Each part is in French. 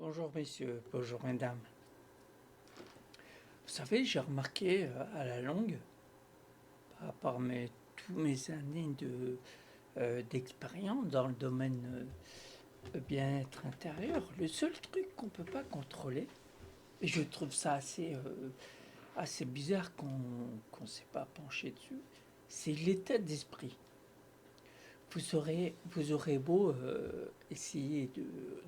Bonjour messieurs, bonjour mesdames. Vous savez, j'ai remarqué à la longue, par rapport à tous mes années d'expérience dans le domaine bien-être intérieur, le seul truc qu'on ne peut pas contrôler, et je trouve ça assez bizarre qu'on ne s'est pas penché dessus, c'est l'état d'esprit. Vous aurez beau essayer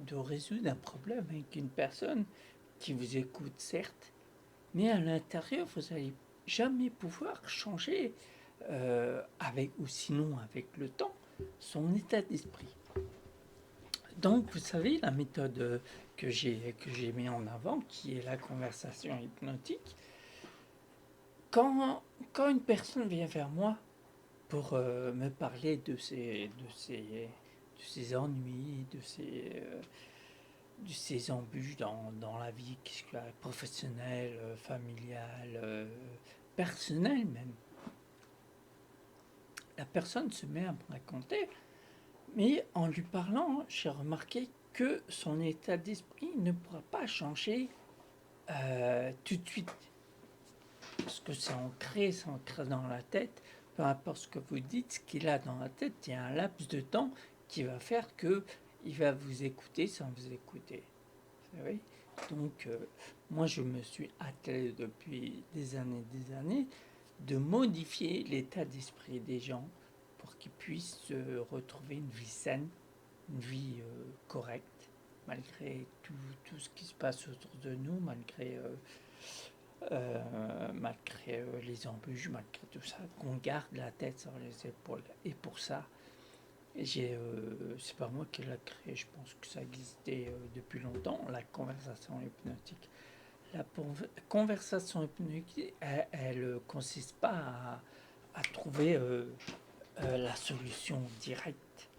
de résoudre un problème avec une personne qui vous écoute, certes, mais à l'intérieur, vous n'allez jamais pouvoir changer, avec, ou sinon avec le temps, son état d'esprit. Donc, vous savez, la méthode que j'ai mis en avant, qui est la conversation hypnotique, quand, quand une personne vient vers moi pour me parler de ses ennuis, de ses embûches dans la vie professionnelle, familiale, personnelle même. La personne se met à me raconter, mais en lui parlant, j'ai remarqué que son état d'esprit ne pourra pas changer tout de suite. Parce que c'est ancré dans la tête. Peu importe ce que vous dites, ce qu'il a dans la tête, il y a un laps de temps qui va faire que il va vous écouter sans vous écouter. Vous savez. Donc, moi, je me suis attelé depuis des années, de modifier l'état d'esprit des gens pour qu'ils puissent retrouver une vie saine, une vie correcte, malgré tout ce qui se passe autour de nous, malgré les embûches, malgré tout ça, qu'on garde la tête sur les épaules. Et pour ça, c'est pas moi qui l'ai créé, je pense que ça existait depuis longtemps, la conversation hypnotique. La conversation hypnotique, elle consiste pas à trouver la solution directe,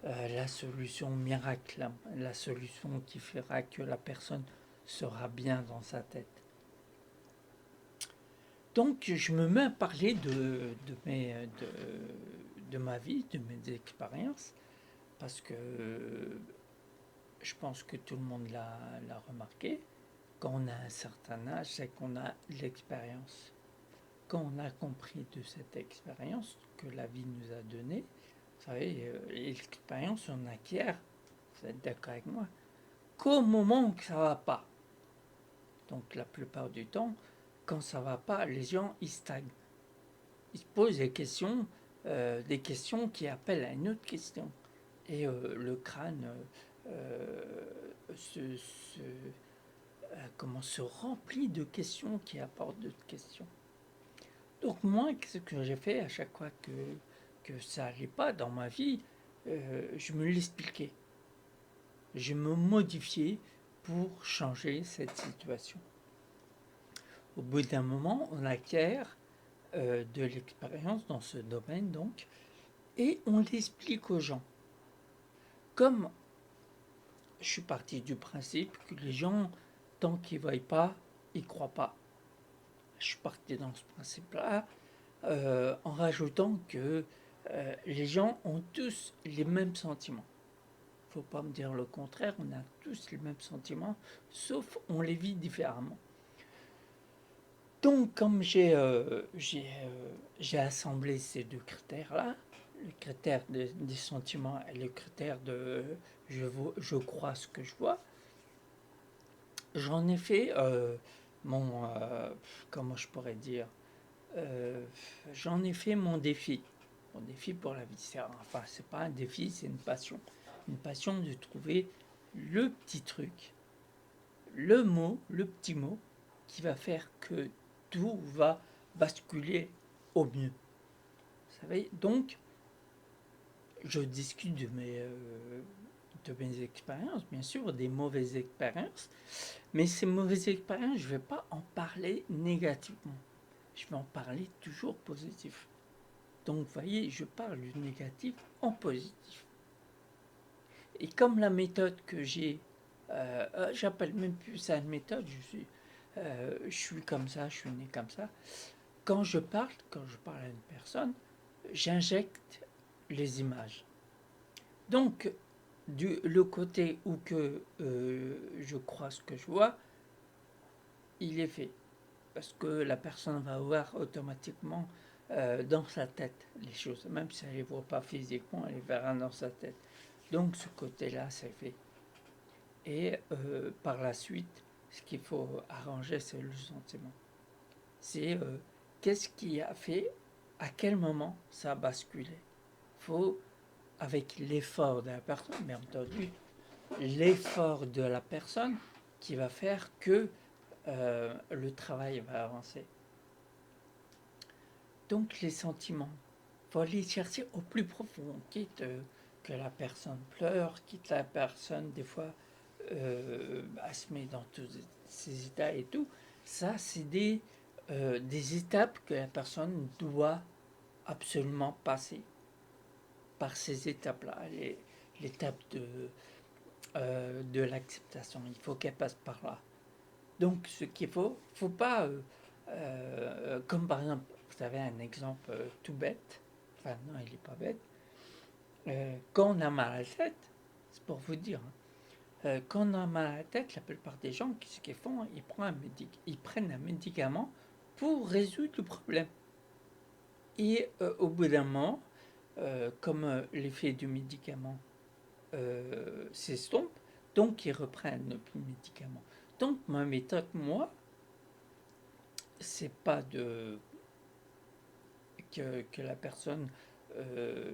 la solution miracle, la solution qui fera que la personne sera bien dans sa tête. Donc je me mets à parler de ma vie, de mes expériences, parce que je pense que tout le monde l'a remarqué. Quand on a un certain âge, c'est qu'on a l'expérience. Quand on a compris de cette expérience que la vie nous a donnée, vous savez, l'expérience, on acquiert, vous êtes d'accord avec moi, qu'au moment où ça va pas. Donc la plupart du temps, quand ça va pas, les gens, ils stagnent. Ils se posent des questions qui appellent à une autre question. Et le crâne se remplit de questions qui apportent d'autres questions. Donc moi, ce que j'ai fait à chaque fois que ça n'allait pas dans ma vie, je me l'expliquais. Je me modifiais pour changer cette situation. Au bout d'un moment, on acquiert de l'expérience dans ce domaine, donc, et on l'explique aux gens. Comme je suis parti du principe que les gens, tant qu'ils ne voient pas, ils ne croient pas. Je suis parti dans ce principe-là, en rajoutant que les gens ont tous les mêmes sentiments. Il ne faut pas me dire le contraire, on a tous les mêmes sentiments, sauf on les vit différemment. Donc, comme j'ai assemblé ces deux critères-là, le critère des sentiments et le critère de je crois ce que je vois, j'en ai fait comment je pourrais dire, euh, j'en ai fait mon défi. Mon défi pour la vie. Enfin, c'est pas un défi, c'est une passion. Une passion de trouver le petit truc, le petit mot, qui va faire que tout va basculer au mieux. Vous savez, donc, je discute de mes expériences, bien sûr, des mauvaises expériences, mais ces mauvaises expériences, je ne vais pas en parler négativement. Je vais en parler toujours positif. Donc, vous voyez, je parle du négatif en positif. Et comme la méthode que j'ai, j'appelle même plus ça une méthode, je suis comme ça, je suis né comme ça. Quand je parle à une personne, j'injecte les images. Donc, le côté où que je crois ce que je vois, il est fait. Parce que la personne va voir automatiquement dans sa tête les choses. Même si elle ne les voit pas physiquement, elle les verra dans sa tête. Donc ce côté-là, c'est fait. Et par la suite, ce qu'il faut arranger, c'est le sentiment. C'est qu'est-ce qui a fait, à quel moment ça a basculé. Il faut, avec l'effort de la personne, bien entendu, l'effort de la personne qui va faire que le travail va avancer. Donc les sentiments, il faut aller chercher au plus profond, quitte que la personne pleure, quitte la personne des fois elle se met dans tous ces états et tout. Ça, c'est des étapes que la personne doit absolument passer par ces étapes-là. L'étape de l'acceptation, il faut qu'elle passe par là. Donc, ce qu'il faut pas, comme par exemple, vous avez un exemple tout bête, enfin non, il n'est pas bête, quand on a mal à la tête, c'est pour vous dire, quand on a mal à la tête, la plupart des gens, ce qu'ils font, ils prennent un médicament pour résoudre le problème. Et au bout d'un moment, comme l'effet du médicament s'estompe, donc ils reprennent le médicament. Donc ma méthode, moi, c'est pas que la personne euh,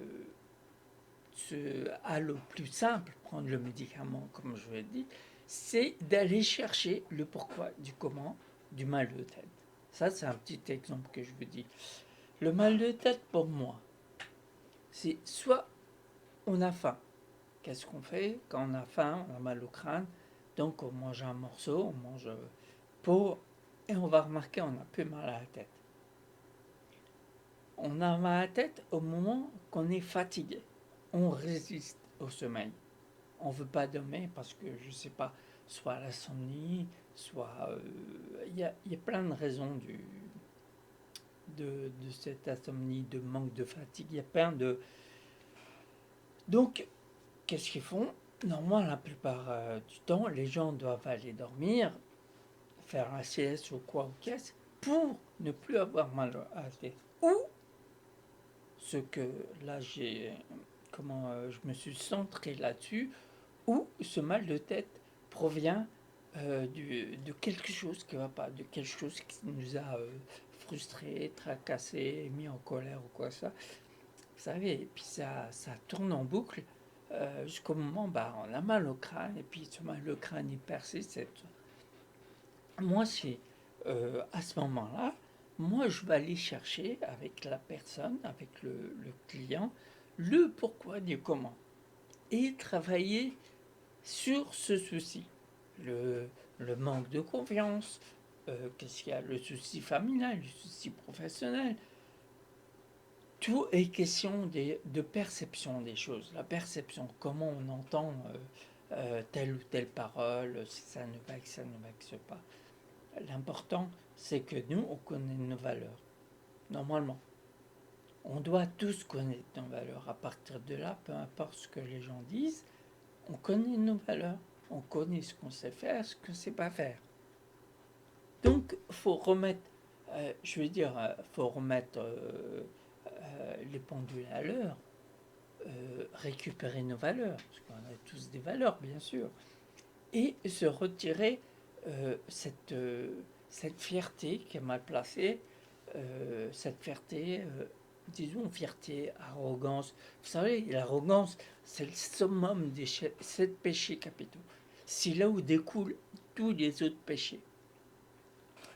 a le plus simple, prendre le médicament, comme je l'ai dit, c'est d'aller chercher le pourquoi du comment du mal de tête. Ça, c'est un petit exemple que je vous dis. Le mal de tête, pour moi, c'est soit on a faim. Qu'est-ce qu'on fait quand on a faim, on a mal au crâne, donc on mange un morceau, on mange pour et on va remarquer on a plus mal à la tête. On a mal à la tête au moment qu'on est fatigué. On résiste au sommeil. On ne veut pas dormir parce que, je ne sais pas, soit l'insomnie, soit... y a plein de raisons de cette insomnie, de manque de fatigue. Il y a plein de... Donc, qu'est-ce qu'ils font? Normalement, la plupart du temps, les gens doivent aller dormir, faire un sieste ou quoi ou qu'est-ce, pour ne plus avoir mal à la tête. Ou ce que là j'ai, comment je me suis centré là-dessus, où ce mal de tête provient de quelque chose qui ne va pas, de quelque chose qui nous a frustrés, tracassés, mis en colère ou quoi ça. Vous savez, et puis ça tourne en boucle jusqu'au moment bah, on a mal au crâne, et puis ce mal au crâne il persiste. Moi, c'est à ce moment-là, moi je vais aller chercher avec la personne, avec le client, le pourquoi du comment et travailler sur ce souci. Le, le manque de confiance, qu'est-ce qu'il y a, le souci familial, le souci professionnel. Tout est question de perception des choses. La perception, comment on entend telle ou telle parole, si ça ne vexe, ça ne vexe pas. L'important, c'est que nous, on connaît nos valeurs. Normalement, on doit tous connaître nos valeurs. À partir de là, peu importe ce que les gens disent, on connaît nos valeurs. On connaît ce qu'on sait faire, ce qu'on ne sait pas faire. Donc, il faut remettre, je veux dire, faut remettre les pendules à l'heure, récupérer nos valeurs, parce qu'on a tous des valeurs, bien sûr, et se retirer cette fierté qui est mal placée, cette fierté, disons fierté, arrogance. Vous savez, l'arrogance, c'est le summum des 7 péchés capitaux. C'est là où découlent tous les autres péchés.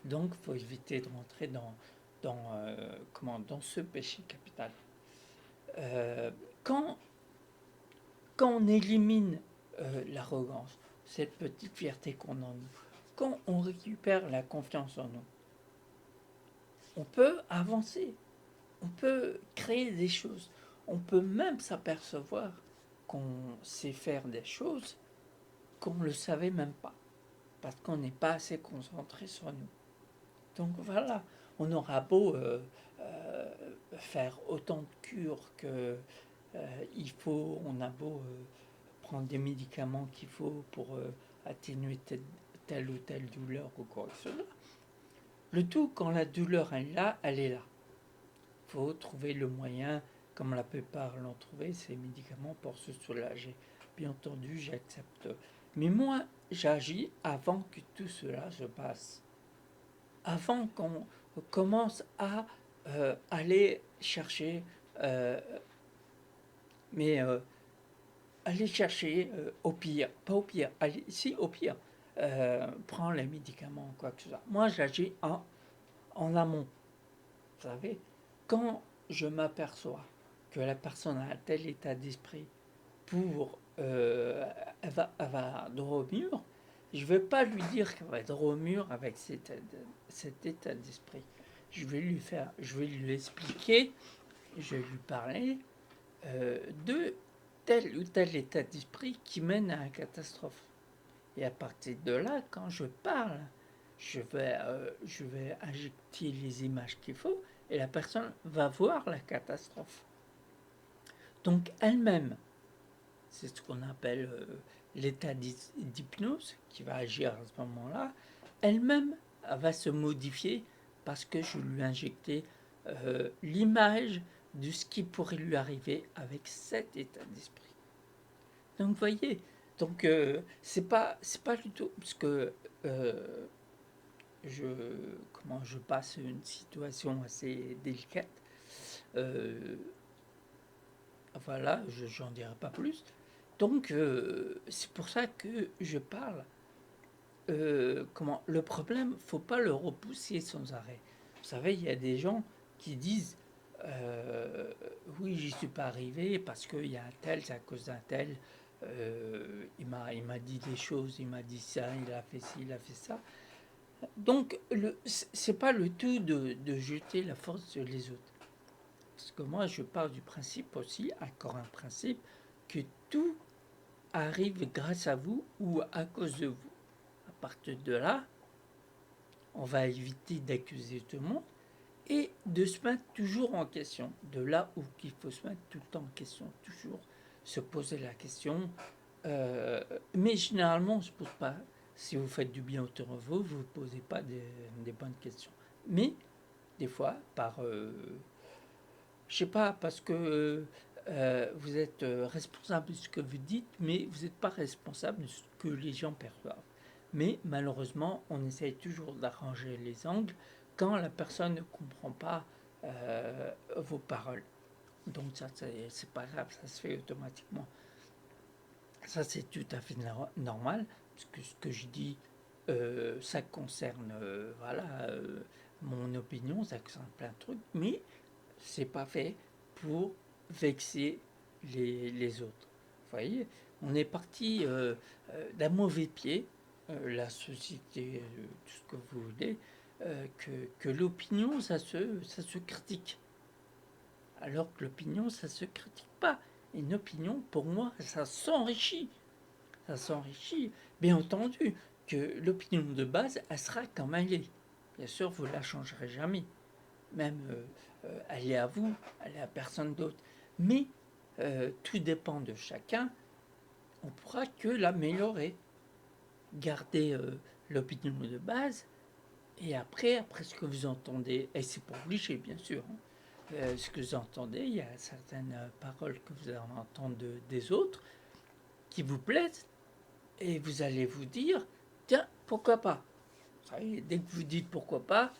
Donc, il faut éviter de rentrer dans ce péché capital. Euh, quand, quand on élimine l'arrogance, cette petite fierté qu'on a en nous, quand on récupère la confiance en nous, on peut avancer, on peut créer des choses, on peut même s'apercevoir qu'on sait faire des choses qu'on ne le savait même pas, parce qu'on n'est pas assez concentré sur nous. Donc voilà, on aura beau faire autant de cures que il faut, on a beau prendre des médicaments qu'il faut pour atténuer telle ou telle douleur ou quoi que ce soit. Le tout, quand la douleur est là, elle est là. Il faut trouver le moyen, comme la plupart l'ont trouvé, ces médicaments pour se soulager. Bien entendu, j'accepte. Mais moi, j'agis avant que tout cela se passe. Avant qu'on commence à aller chercher, euh, mais aller chercher au pire, pas au pire, allez, si au pire, prends les médicaments, quoi que ce soit. Moi, j'agis en amont. Vous savez, quand je m'aperçois que la personne a un tel état d'esprit pour elle va droit au mur, je ne vais pas lui dire qu'elle va droit au mur avec cet état d'esprit. Je vais lui expliquer, je vais lui parler de tel ou tel état d'esprit qui mène à une catastrophe. Et à partir de là, quand je parle, je vais injecter les images qu'il faut et la personne va voir la catastrophe. Donc elle-même, c'est ce qu'on appelle l'état d'hypnose qui va agir à ce moment-là, elle-même va se modifier parce que je lui ai injecté l'image de ce qui pourrait lui arriver avec cet état d'esprit. Donc vous voyez, donc c'est pas du tout parce que je comment je passe une situation assez délicate. Euh, voilà, j'en dirai pas plus. Donc c'est pour ça que je parle. Comment le problème, faut pas le repousser sans arrêt. Vous savez, il y a des gens qui disent oui, j'y suis pas arrivé parce qu'il y a un tel, c'est à cause d'un tel. Il m'a dit des choses, il m'a dit ça, il a fait ci, il a fait ça. Donc, c'est pas le tout de jeter la force sur les autres. Parce que moi, je pars du principe aussi, encore un principe, que tout arrive grâce à vous ou à cause de vous. À partir de là, on va éviter d'accuser tout le monde et de se mettre toujours en question. De là où il faut se mettre tout le temps en question, toujours se poser la question. Mais généralement, on ne se pose pas. Si vous faites du bien autour de vous, vous ne posez pas des bonnes questions. Mais des fois, je sais pas, parce que vous êtes responsable de ce que vous dites, mais vous n'êtes pas responsable de ce que les gens perçoivent. Mais malheureusement, on essaye toujours d'arranger les angles quand la personne ne comprend pas vos paroles. Donc ça, c'est pas grave, ça se fait automatiquement. Ça, c'est tout à fait normal, parce que ce que je dis, ça concerne, mon opinion, ça concerne plein de trucs, mais c'est pas fait pour vexer les autres. Vous voyez, on est parti d'un mauvais pied, la société, tout ce que vous voulez, que l'opinion, ça se critique. Alors que l'opinion, ça se critique pas. Une opinion, pour moi, ça s'enrichit. Ça s'enrichit. Bien entendu que l'opinion de base, elle sera comme elle est. Bien sûr, vous ne la changerez jamais. Même elle est à vous, elle est à personne d'autre. Mais tout dépend de chacun. On pourra que l'améliorer. Garder l'opinion de base. Et après ce que vous entendez, et c'est pas obligé bien sûr, hein, ce que vous entendez, il y a certaines paroles que vous allez entendre des autres qui vous plaisent, et vous allez vous dire, tiens, pourquoi pas. Vous savez, dès que vous dites pourquoi pas,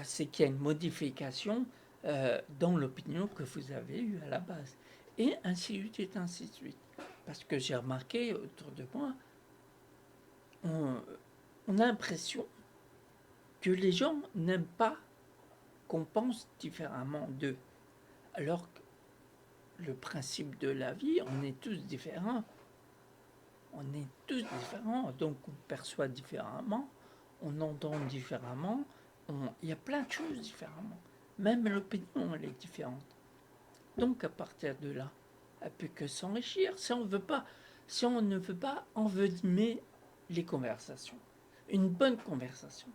c'est qu'il y a une modification dans l'opinion que vous avez eue à la base. Et ainsi de suite, et ainsi de suite. Parce que j'ai remarqué autour de moi, on a l'impression que les gens n'aiment pas qu'on pense différemment d'eux. Alors que le principe de la vie, on est tous différents. On est tous différents, donc on perçoit différemment, on entend différemment, il y a plein de choses différemment. Même l'opinion, elle est différente. Donc à partir de là, elle peut que s'enrichir si on ne veut pas envenimer les conversations. Une bonne conversation.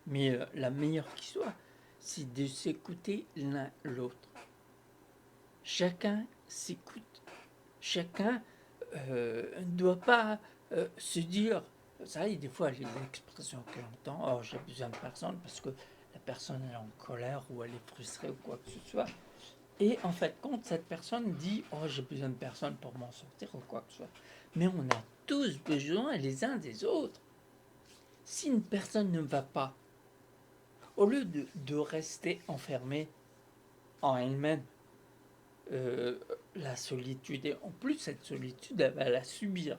Mais la meilleure qui soit, c'est de s'écouter l'un l'autre. Chacun s'écoute. Chacun ne doit pas se dire, ça y est, des fois, l'expression que l'on entend, oh, j'ai besoin de personne parce que la personne est en colère ou elle est frustrée ou quoi que ce soit. Et en fait, quand cette personne dit, oh, j'ai besoin de personne pour m'en sortir ou quoi que ce soit. Mais on a tous besoin les uns des autres. Si une personne ne va pas, au lieu de rester enfermée en elle-même, euh, la solitude, et en plus cette solitude, elle va la subir.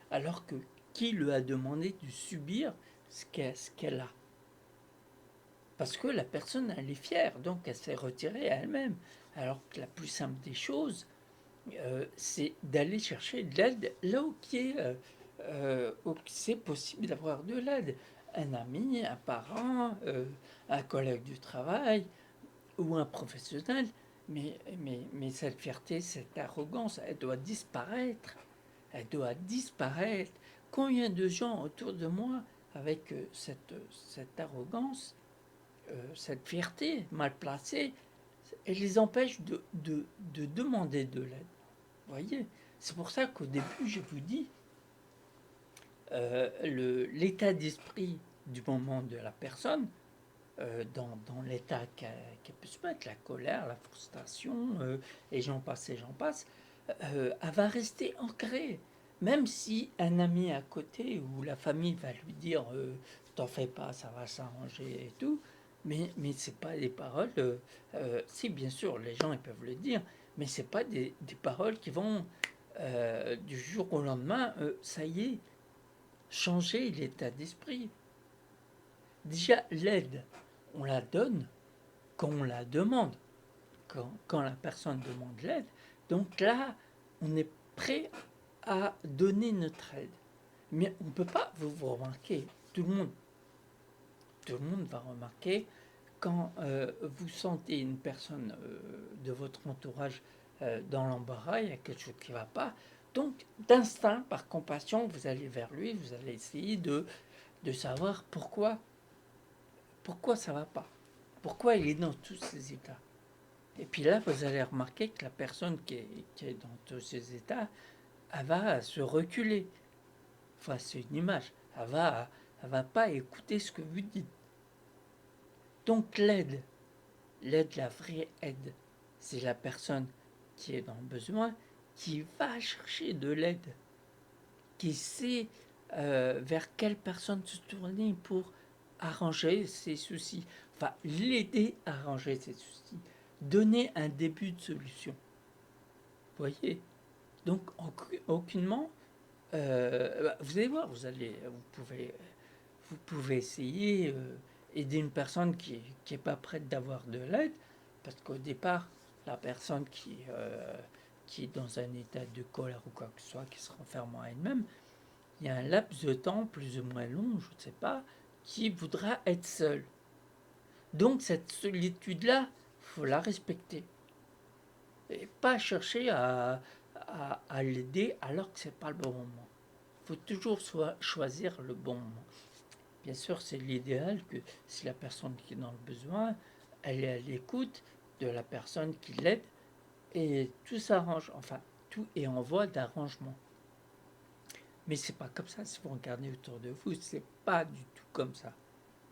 Alors que qui lui a demandé de subir ce qu'elle a? Parce que la personne, elle est fière, donc elle s'est retirée à elle-même. Alors que la plus simple des choses, c'est d'aller chercher de l'aide là où c'est possible d'avoir de l'aide. Un ami, un parent, un collègue du travail ou un professionnel. Mais cette fierté, cette arrogance, elle doit disparaître. Elle doit disparaître. Combien de gens autour de moi avec cette arrogance, cette fierté mal placée, elle les empêche de demander de l'aide. Vous voyez, c'est pour ça qu'au début, je vous dis, l'état d'esprit du moment de la personne, dans l'état qu'elle peut se mettre, la colère, la frustration, et j'en passe, elle va rester ancrée. Même si un ami à côté ou la famille va lui dire t'en fais pas, ça va s'arranger et tout, mais c'est pas des paroles. Si, bien sûr, les gens ils peuvent le dire, mais c'est pas des paroles qui vont du jour au lendemain, ça y est, changer l'état d'esprit. Déjà, l'aide, on la donne quand on la demande, quand la personne demande l'aide. Donc là, on est prêt à donner notre aide. Mais on ne peut pas, vous remarquez, tout le monde va remarquer quand vous sentez une personne de votre entourage dans l'embarras, il y a quelque chose qui ne va pas. Donc, d'instinct, par compassion, vous allez vers lui, vous allez essayer de savoir pourquoi ça ne va pas, pourquoi il est dans tous ces états. Et puis là, vous allez remarquer que la personne qui est dans tous ces états, elle va se reculer. Enfin, c'est une image. Elle va pas écouter ce que vous dites. Donc la vraie aide, c'est la personne qui est dans le besoin, qui va chercher de l'aide, qui sait vers quelle personne se tourner pour arranger ses soucis. Enfin, l'aider à arranger ses soucis. Donner un début de solution. Vous voyez? Donc, aucunement, vous allez voir, vous pouvez essayer aider une personne qui est pas prête d'avoir de l'aide, parce qu'au départ, la personne qui est dans un état de colère ou quoi que ce soit, qui se renferme en elle-même, il y a un laps de temps plus ou moins long, je ne sais pas, qui voudra être seule. Donc cette solitude-là, il faut la respecter. Et pas chercher à l'aider alors que ce n'est pas le bon moment. Il faut toujours choisir le bon moment. Bien sûr, c'est l'idéal que si la personne qui est dans le besoin, elle est à l'écoute de la personne qui l'aide et tout s'arrange. Enfin, tout est en voie d'arrangement. Mais c'est pas comme ça. Si vous regardez autour de vous, c'est pas du tout comme ça.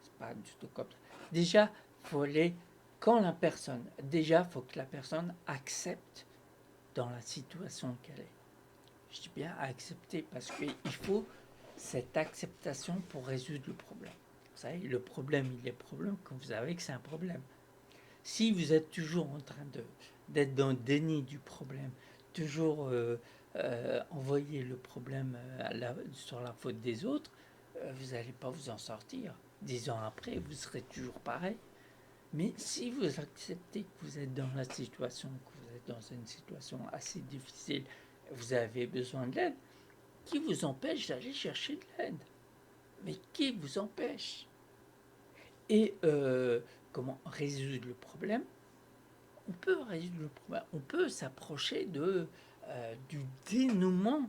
C'est pas du tout comme ça. Déjà, faut aller quand la personne. Déjà, faut que la personne accepte dans la situation qu'elle est. Je dis bien accepter parce qu'il faut cette acceptation pour résoudre le problème. Vous savez, le problème, il est problème quand vous savez que c'est un problème. Si vous êtes toujours en train d'être dans le déni du problème, toujours envoyer le problème sur la faute des autres, vous n'allez pas vous en sortir. 10 ans après, vous serez toujours pareil. Mais si vous acceptez que vous êtes dans la situation, que vous êtes dans une situation assez difficile, vous avez besoin de l'aide, qui vous empêche d'aller chercher de l'aide? Mais qui vous empêche? Et comment résoudre le problème? On peut résoudre le problème. On peut s'approcher du dénouement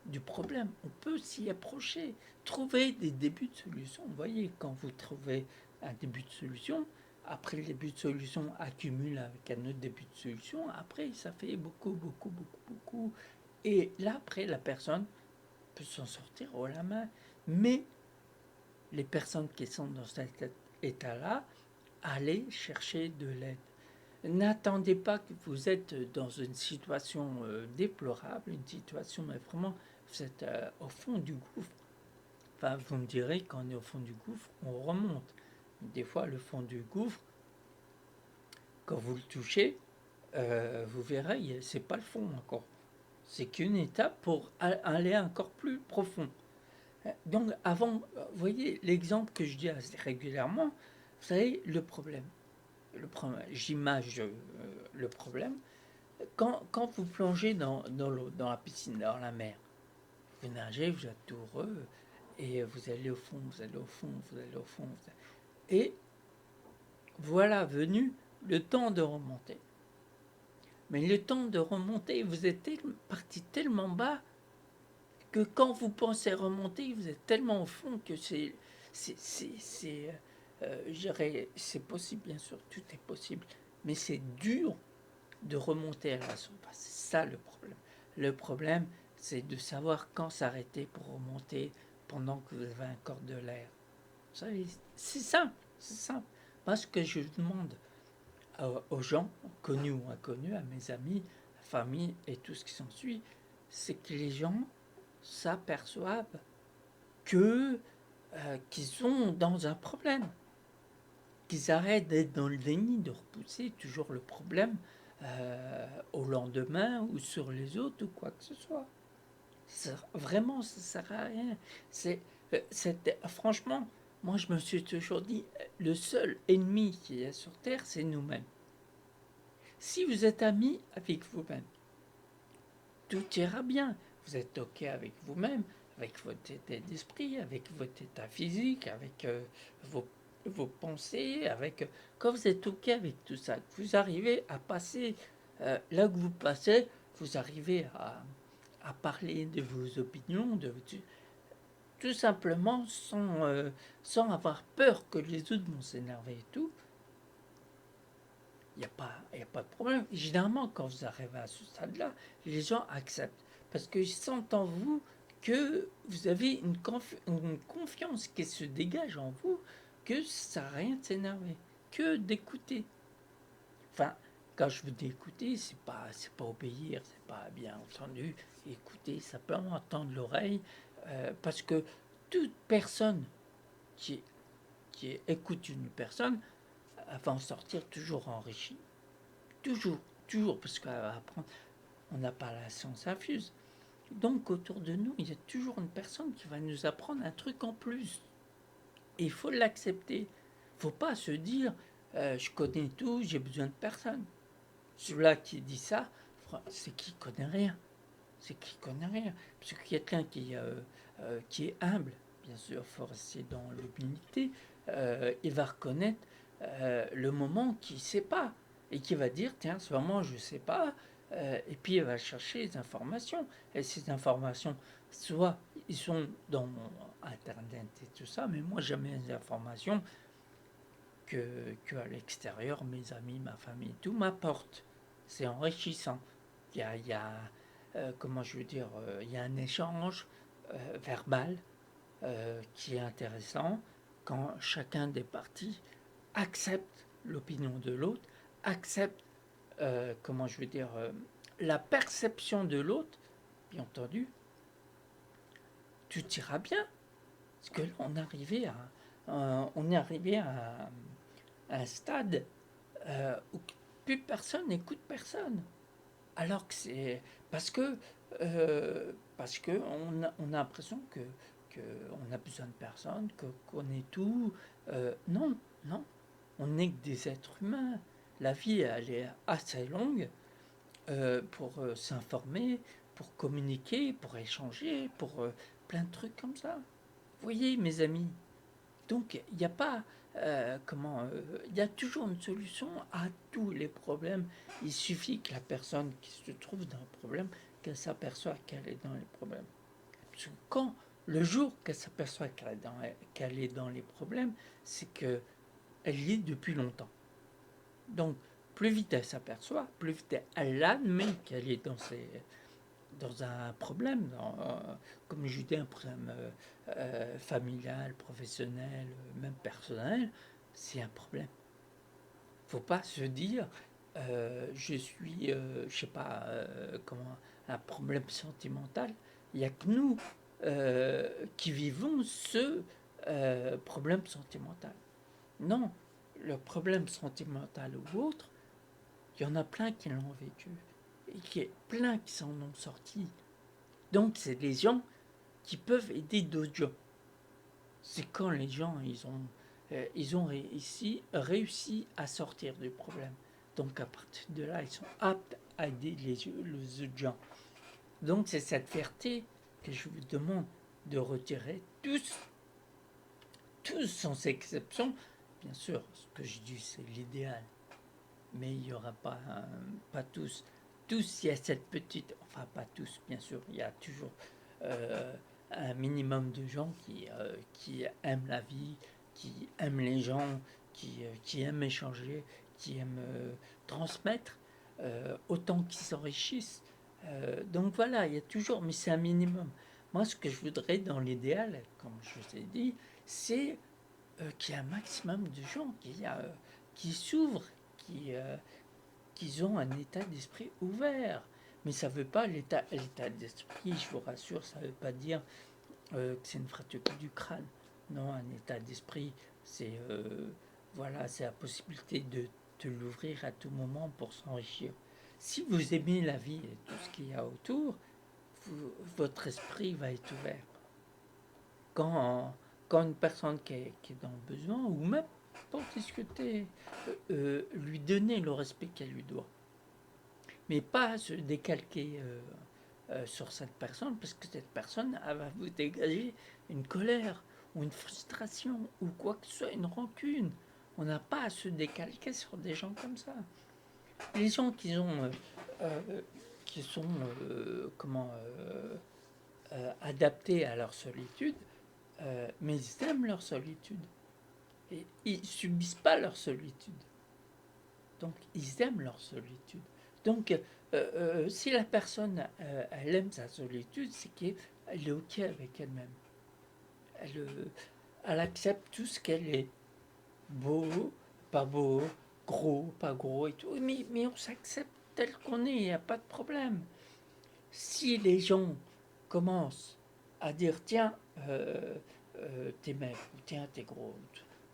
du problème. On peut s'y approcher. Trouver des débuts de solution. Vous voyez, quand vous trouvez un début de solution, après le début de solution accumule avec un autre début de solution. Après, ça fait beaucoup, beaucoup, beaucoup, beaucoup. Et là, après, la personne peut s'en sortir haut la main. Mais les personnes qui sont dans cet état-là, allez chercher de l'aide. N'attendez pas que vous êtes dans une situation déplorable, une situation, mais vraiment, vous êtes au fond du gouffre. Enfin, vous me direz, quand on est au fond du gouffre, on remonte. Des fois, le fond du gouffre, quand vous le touchez, vous verrez, c'est pas le fond encore. C'est qu'une étape pour aller encore plus profond. Donc, avant, vous voyez l'exemple que je dis assez régulièrement, vous savez, j'image le problème. Quand vous plongez dans l'eau, dans la piscine, dans la mer, vous nagez, vous êtes tout heureux, et vous allez au fond, vous allez au fond, vous allez au fond. Et voilà venu le temps de remonter. Mais le temps de remonter, vous êtes parti tellement bas que quand vous pensez remonter, vous êtes tellement au fond que c'est possible, bien sûr, tout est possible, mais c'est dur de remonter à la surface. C'est ça le problème. Le problème, c'est de savoir quand s'arrêter pour remonter pendant que vous avez encore de l'air. C'est simple, c'est simple. Moi, ce que je demande aux gens, connus ou inconnus, à mes amis, famille et tout ce qui s'ensuit, c'est que les gens s'aperçoivent que qu'ils sont dans un problème, qu'ils arrêtent d'être dans le déni, de repousser toujours le problème au lendemain ou sur les autres ou quoi que ce soit. Vraiment, ça sert à rien. Franchement, moi je me suis toujours dit, le seul ennemi qui est sur Terre, c'est nous-mêmes. Si vous êtes ami avec vous-même, tout ira bien. Vous êtes OK avec vous-même, avec votre état d'esprit, avec votre état physique, avec vos, vos pensées, avec... Quand vous êtes OK avec tout ça, vous arrivez à passer, là que vous passez, vous arrivez à parler de vos opinions, tout simplement sans avoir peur que les autres vont s'énerver et tout. Il y a pas de problème. Généralement, quand vous arrivez à ce stade-là, les gens acceptent. Parce qu'ils sentent en vous que vous avez une confiance qui se dégage en vous, que ça n'a rien de s'énerver, que d'écouter. Enfin, quand je vous dis écouter, c'est pas obéir, c'est pas bien entendu. Écouter, simplement entendre l'oreille, parce que toute personne qui, qui écoute une personne va en sortir toujours enrichie. Toujours, toujours, parce qu'apprendre, on n'a pas la science infuse. Donc autour de nous, il y a toujours une personne qui va nous apprendre un truc en plus. Et il faut l'accepter. Il ne faut pas se dire, je connais tout, j'ai besoin de personne. Celui-là qui dit ça, c'est qu'il ne connaît rien. C'est qu'il ne connaît rien. Parce que quelqu'un qui est humble, bien sûr, il faut rester dans l'humilité, il va reconnaître le moment qu'il ne sait pas. Et qui va dire, tiens, ce moment, je ne sais pas. Et puis, il va chercher les informations. Et ces informations, soit ils sont dans Internet et tout ça, mais moi, j'aime les informations que à l'extérieur, mes amis, ma famille, tout m'apporte. C'est enrichissant. Il y a comment je veux dire, il y a un échange verbal qui est intéressant quand chacun des parties accepte l'opinion de l'autre, accepte, comment je veux dire, la perception de l'autre, bien entendu, tout ira bien. Parce que là, on est arrivé à un stade où plus personne n'écoute personne. Alors que c'est parce que on a l'impression que on a besoin de personne, qu'on est tout. Non, non, on n'est que des êtres humains. La vie, elle est assez longue pour s'informer, pour communiquer, pour échanger, pour plein de trucs comme ça. Vous voyez, mes amis. Donc, il n'y a pas il y a toujours une solution à tous les problèmes. Il suffit que la personne qui se trouve dans le problème, qu'elle s'aperçoive qu'elle est dans les problèmes. Parce que quand le jour qu'elle s'aperçoit qu'elle est dans les problèmes, c'est que elle y est depuis longtemps. Donc, plus vite elle s'aperçoit, plus vite elle admet qu'elle est dans un problème, comme je dis, un problème familial, professionnel, même personnel, c'est un problème. Faut pas se dire, je suis, je sais pas, comment, un problème sentimental. Il n'y a que nous qui vivons ce problème sentimental. Non, le problème sentimental ou autre, il y en a plein qui l'ont vécu et qui est plein qui s'en ont sortis. Donc c'est des gens qui peuvent aider d'autres gens. C'est quand les gens ils ont réussi à sortir du problème. Donc à partir de là, ils sont aptes à aider les autres gens. Donc c'est cette fierté que je vous demande de retirer tous sans exception. Bien sûr, ce que je dis c'est l'idéal, mais il n'y aura pas tous. Tous, il y a cette petite, enfin pas tous, bien sûr, il y a toujours euh, un minimum de gens qui aiment la vie, qui aiment les gens, qui aiment échanger, qui aiment transmettre, autant qu'ils s'enrichissent. Donc voilà, il y a toujours, mais c'est un minimum. Moi, ce que je voudrais dans l'idéal, comme je vous ai dit, c'est qu'il y ait un maximum de gens qui s'ouvrent, qui, qu'ils ont un état d'esprit ouvert. Mais ça ne veut pas l'état d'esprit, je vous rassure, ça ne veut pas dire que c'est une fracture du crâne. Non, un état d'esprit, c'est voilà, c'est la possibilité de l'ouvrir à tout moment pour s'enrichir. Si vous aimez la vie et tout ce qu'il y a autour, votre esprit va être ouvert. Quand, quand une personne qui est dans le besoin, ou même pour discuter, lui donner le respect qu'elle lui doit, mais pas se décalquer sur cette personne, parce que cette personne elle va vous dégager une colère ou une frustration ou quoi que ce soit, une rancune. On n'a pas à se décalquer sur des gens comme ça. Les gens euh, qui sont adaptés à leur solitude, mais ils aiment leur solitude. Et ils subissent pas leur solitude. Donc, ils aiment leur solitude. Donc, si la personne, elle aime sa solitude, c'est qu'elle est OK avec elle-même. Elle, elle accepte tout ce qu'elle est. Beau, gros, pas gros et tout. Mais on s'accepte tel qu'on est, il n'y a pas de problème. Si les gens commencent à dire, tiens, t'es maigre, ou tiens, t'es gros,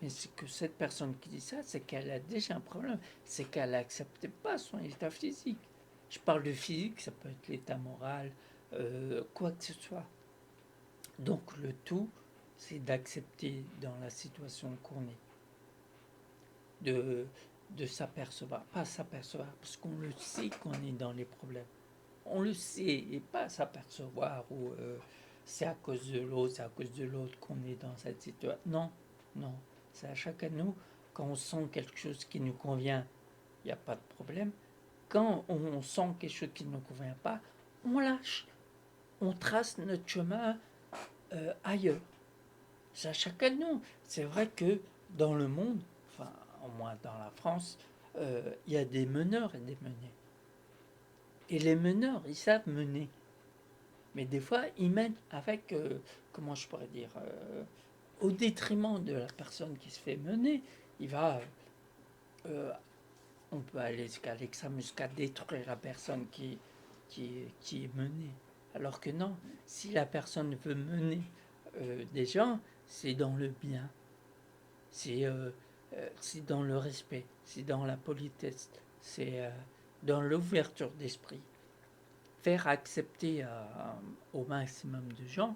mais c'est que cette personne qui dit ça, c'est qu'elle a déjà un problème, c'est qu'elle n'accepte pas son état physique. Je parle de physique, ça peut être l'état moral, quoi que ce soit. Donc le tout, c'est d'accepter dans la situation qu'on est, de, de s'apercevoir, pas s'apercevoir, parce qu'on le sait qu'on est dans les problèmes. On le sait, et pas s'apercevoir ou c'est à cause de l'autre, c'est à cause de l'autre qu'on est dans cette situation. Non, non, c'est à chacun de nous. Quand on sent quelque chose qui nous convient, il n'y a pas de problème. Quand on sent quelque chose qui ne nous convient pas, on lâche. On trace notre chemin ailleurs. C'est à chacun de nous. C'est vrai que dans le monde, enfin, au moins dans la France, il y a des meneurs et des menés. Et les meneurs, ils savent mener. Mais des fois, ils mènent avec, comment je pourrais dire, au détriment de la personne qui se fait mener. Il va, euh, on peut aller jusqu'à l'extrême, jusqu'à détruire la personne qui est menée. Alors que non, si la personne veut mener des gens, c'est dans le bien, c'est dans le respect, c'est dans la politesse, c'est dans l'ouverture d'esprit. Faire accepter au maximum de gens.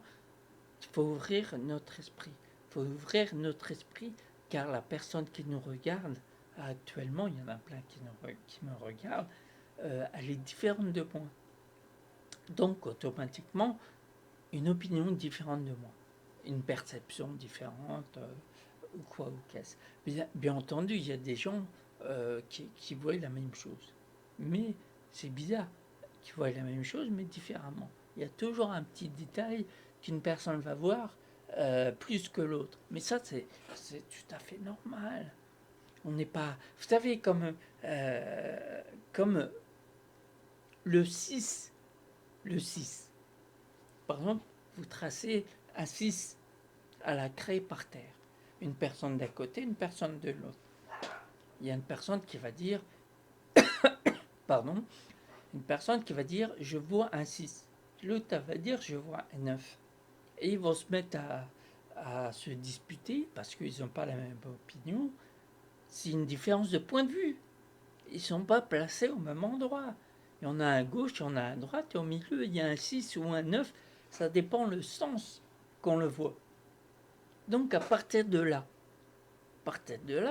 Il faut ouvrir notre esprit. Il faut ouvrir notre esprit car la personne qui nous regarde, actuellement, il y en a plein qui me regardent, elle est différente de moi. Donc, automatiquement, une opinion différente de moi. Une perception différente, ou quoi, ou qu'est-ce. Bien entendu, il y a des gens qui voient la même chose. Mais c'est bizarre qui voient la même chose, mais différemment. Il y a toujours un petit détail qu'une personne va voir plus que l'autre. Mais ça, c'est tout à fait normal. On n'est pas... Vous savez, comme le 6 le 6. Par exemple, vous tracez un 6 à la craie par terre. Une personne d'un côté, une personne de l'autre. Il y a une personne qui va dire, pardon, une personne qui va dire je vois un 6. L'autre va dire je vois un 9. Et ils vont se mettre à se disputer parce qu'ils n'ont pas la même opinion. C'est une différence de point de vue. Ils ne sont pas placés au même endroit. Il y en a un à gauche, il y en a un à droite, et au milieu, il y a un 6 ou un 9. Ça dépend le sens qu'on le voit. Donc à partir de là,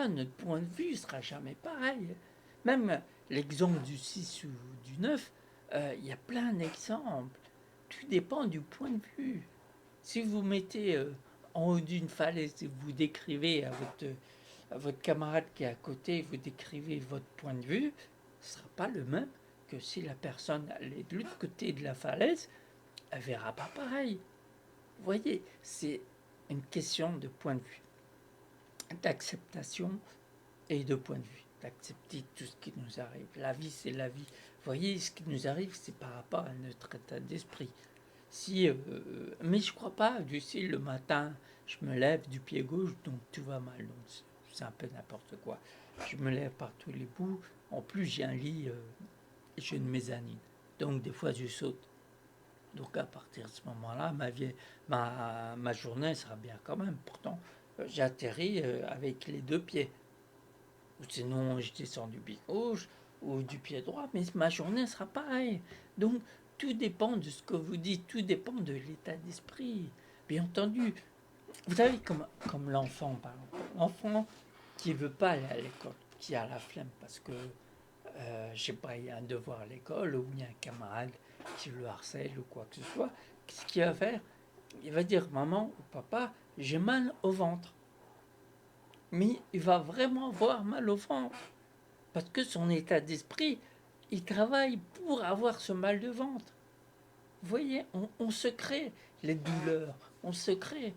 notre point de vue ne sera jamais pareil. Même l'exemple du 6 ou du 9, il y a plein d'exemples. Tout dépend du point de vue. Si vous mettez en haut d'une falaise et vous décrivez à votre camarade qui est à côté, vous décrivez votre point de vue, ce ne sera pas le même que si la personne est de l'autre côté de la falaise, elle ne verra pas pareil. Vous voyez, c'est une question de point de vue, d'acceptation et de point de vue, d'accepter tout ce qui nous arrive. La vie, c'est la vie. Vous voyez, ce qui nous arrive, c'est par rapport à notre état d'esprit. Si, mais je crois pas, du style le matin, je me lève du pied gauche, donc tout va mal. Donc c'est un peu n'importe quoi. Je me lève par tous les bouts. En plus, j'ai un lit, j'ai une mezzanine. Donc des fois, je saute. Donc à partir de ce moment-là, ma journée sera bien quand même. Pourtant, j'atterris avec les deux pieds. Ou sinon, je descends du pied gauche ou du pied droit, mais ma journée sera pareille. Donc, tout dépend de ce que vous dites, tout dépend de l'état d'esprit. Bien entendu, vous savez, comme l'enfant, par exemple, l'enfant qui ne veut pas aller à l'école, qui a la flemme parce que, je sais pas, il y a un devoir à l'école ou il y a un camarade qui le harcèle ou quoi que ce soit, qu'est-ce qu'il va faire? Il va dire, maman ou papa, j'ai mal au ventre. Mais il va vraiment avoir mal au ventre. Parce que son état d'esprit, il travaille pour avoir ce mal de ventre. Vous voyez, on se crée les douleurs, on se crée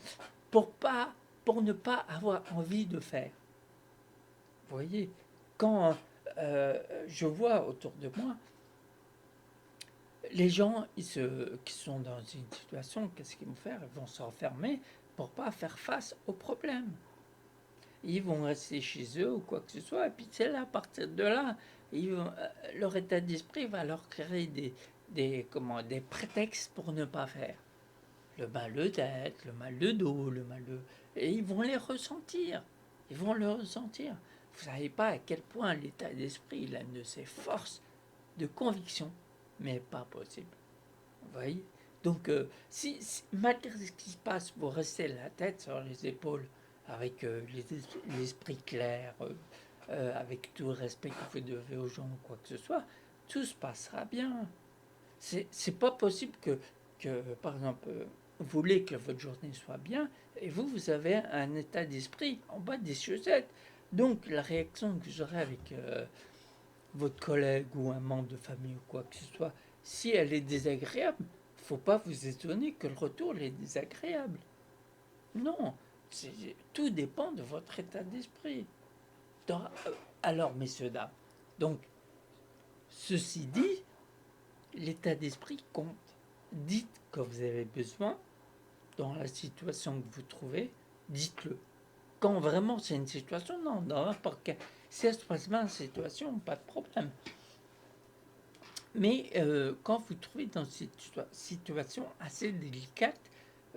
pour ne pas avoir envie de faire. Vous voyez, quand je vois autour de moi, les gens qui sont dans une situation, qu'est-ce qu'ils vont faire? Ils vont s'enfermer pour pas faire face aux problèmes. Ils vont rester chez eux ou quoi que ce soit, et puis c'est là, à partir de là, leur état d'esprit va leur créer des prétextes pour ne pas faire. Le mal de tête, le mal de dos, le mal de... Et ils vont les ressentir. Ils vont le ressentir. Vous savez pas à quel point l'état d'esprit, l'une de ses forces de conviction, mais pas possible. Vous voyez. Donc, si malgré ce qui se passe, vous restez la tête sur les épaules, avec l'esprit clair, avec tout le respect que vous devez aux gens ou quoi que ce soit, tout se passera bien. C'est pas possible par exemple, vous voulez que votre journée soit bien, et vous avez un état d'esprit en bas des chaussettes. Donc, la réaction que vous aurez avec votre collègue ou un membre de famille ou quoi que ce soit, si elle est désagréable, faut pas vous étonner que le retour est désagréable. Non, tout dépend de votre état d'esprit. Alors, messieurs, dames, donc, ceci dit, l'état d'esprit compte. Dites que vous avez besoin, dans la situation que vous trouvez, dites-le. Quand vraiment c'est une situation, non, dans n'importe quelle. Si elle se passe bien, situation, pas de problème. Mais quand vous trouvez dans cette situation assez délicate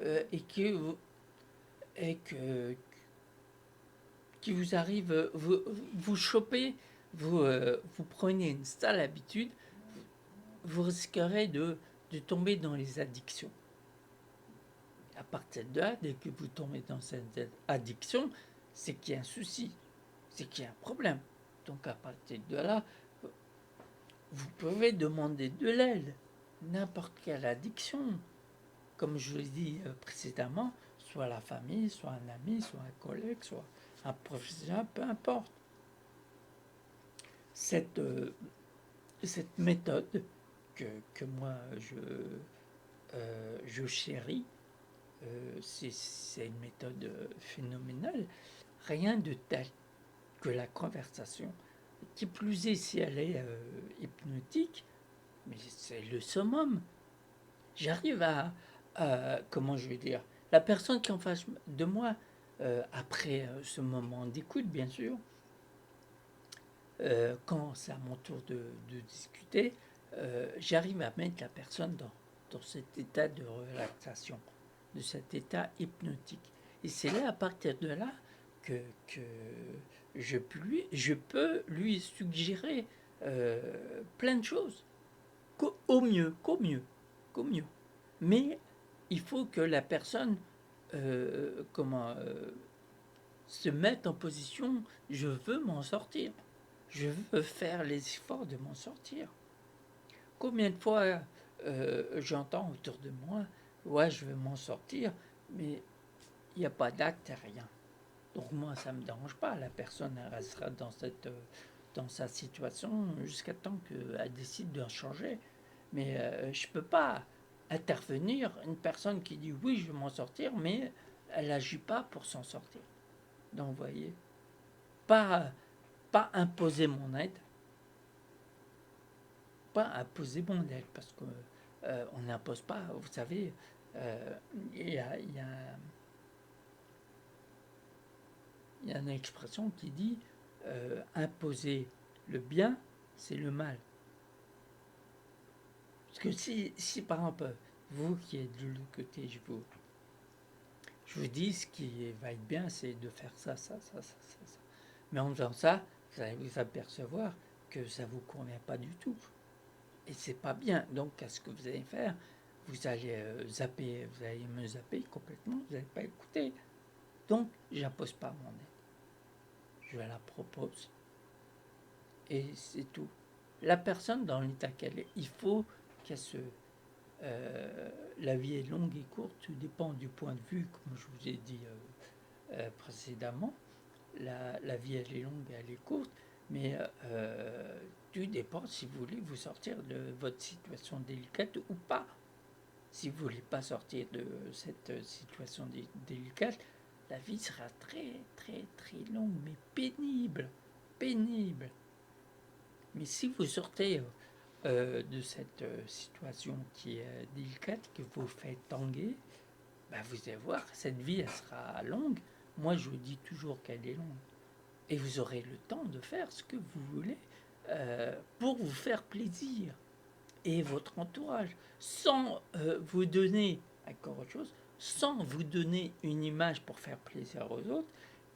et et que qui vous arrive, vous chopez, vous prenez une sale habitude, vous risquerez de tomber dans les addictions. À partir de là, dès que vous tombez dans cette addiction, c'est qu'il y a un souci, c'est qu'il y a un problème. Donc à partir de là, vous pouvez demander de l'aide. N'importe quelle addiction, comme je l'ai dit précédemment, soit la famille, soit un ami, soit un collègue, soit un professionnel, peu importe. Cette, cette méthode que moi je chéris, c'est une méthode phénoménale, rien de tel que la conversation. Qui plus est si elle est hypnotique, mais c'est le summum. J'arrive comment je vais dire, la personne qui est en face de moi, après ce moment d'écoute, bien sûr, quand c'est à mon tour de discuter, j'arrive à mettre la personne dans cet état de relaxation, de cet état hypnotique. Et c'est là, à partir de là, que je peux lui suggérer plein de choses, au mieux, qu'au mieux. Mais il faut que la personne se mette en position, je veux m'en sortir. Je veux faire les efforts de m'en sortir. Combien de fois j'entends autour de moi, ouais, je vais m'en sortir, mais il n'y a pas d'acte, rien. Donc moi, ça ne me dérange pas. La personne elle restera dans sa situation jusqu'à temps qu'elle décide de changer. Mais je ne peux pas intervenir. Une personne qui dit oui, je vais m'en sortir, mais elle n'agit pas pour s'en sortir. Donc vous voyez, pas, pas imposer mon aide, pas imposer mon aide, parce qu'on n'impose pas, vous savez, il y a, y, a, y a une expression qui dit imposer le bien, c'est le mal. Parce que si par exemple, vous qui êtes de l'autre côté, je vous dis ce qui va être bien, c'est de faire ça, ça, ça, ça, ça, ça. Mais en faisant ça, vous allez vous apercevoir que ça ne vous convient pas du tout. Et c'est pas bien. Donc, qu'est-ce que vous allez faire? Vous allez zapper, vous allez me zapper complètement, vous n'allez pas écouter. Donc, j'impose pas mon aide. Je la propose. Et c'est tout. La personne dans l'état qu'elle est, il faut qu'elle se... la vie est longue et courte, tout dépend du point de vue, comme je vous ai dit précédemment. La vie, elle est longue et elle est courte, mais tout dépend si vous voulez vous sortir de votre situation délicate ou pas. Si vous ne voulez pas sortir de cette situation délicate, la vie sera très, très, très longue, mais pénible. Pénible. Mais si vous sortez de cette situation qui est délicate, que vous faites tanguer, ben vous allez voir, cette vie, elle sera longue. Moi, je vous dis toujours qu'elle est longue. Et vous aurez le temps de faire ce que vous voulez pour vous faire plaisir. Et votre entourage, sans vous donner, encore autre chose, sans vous donner une image pour faire plaisir aux autres,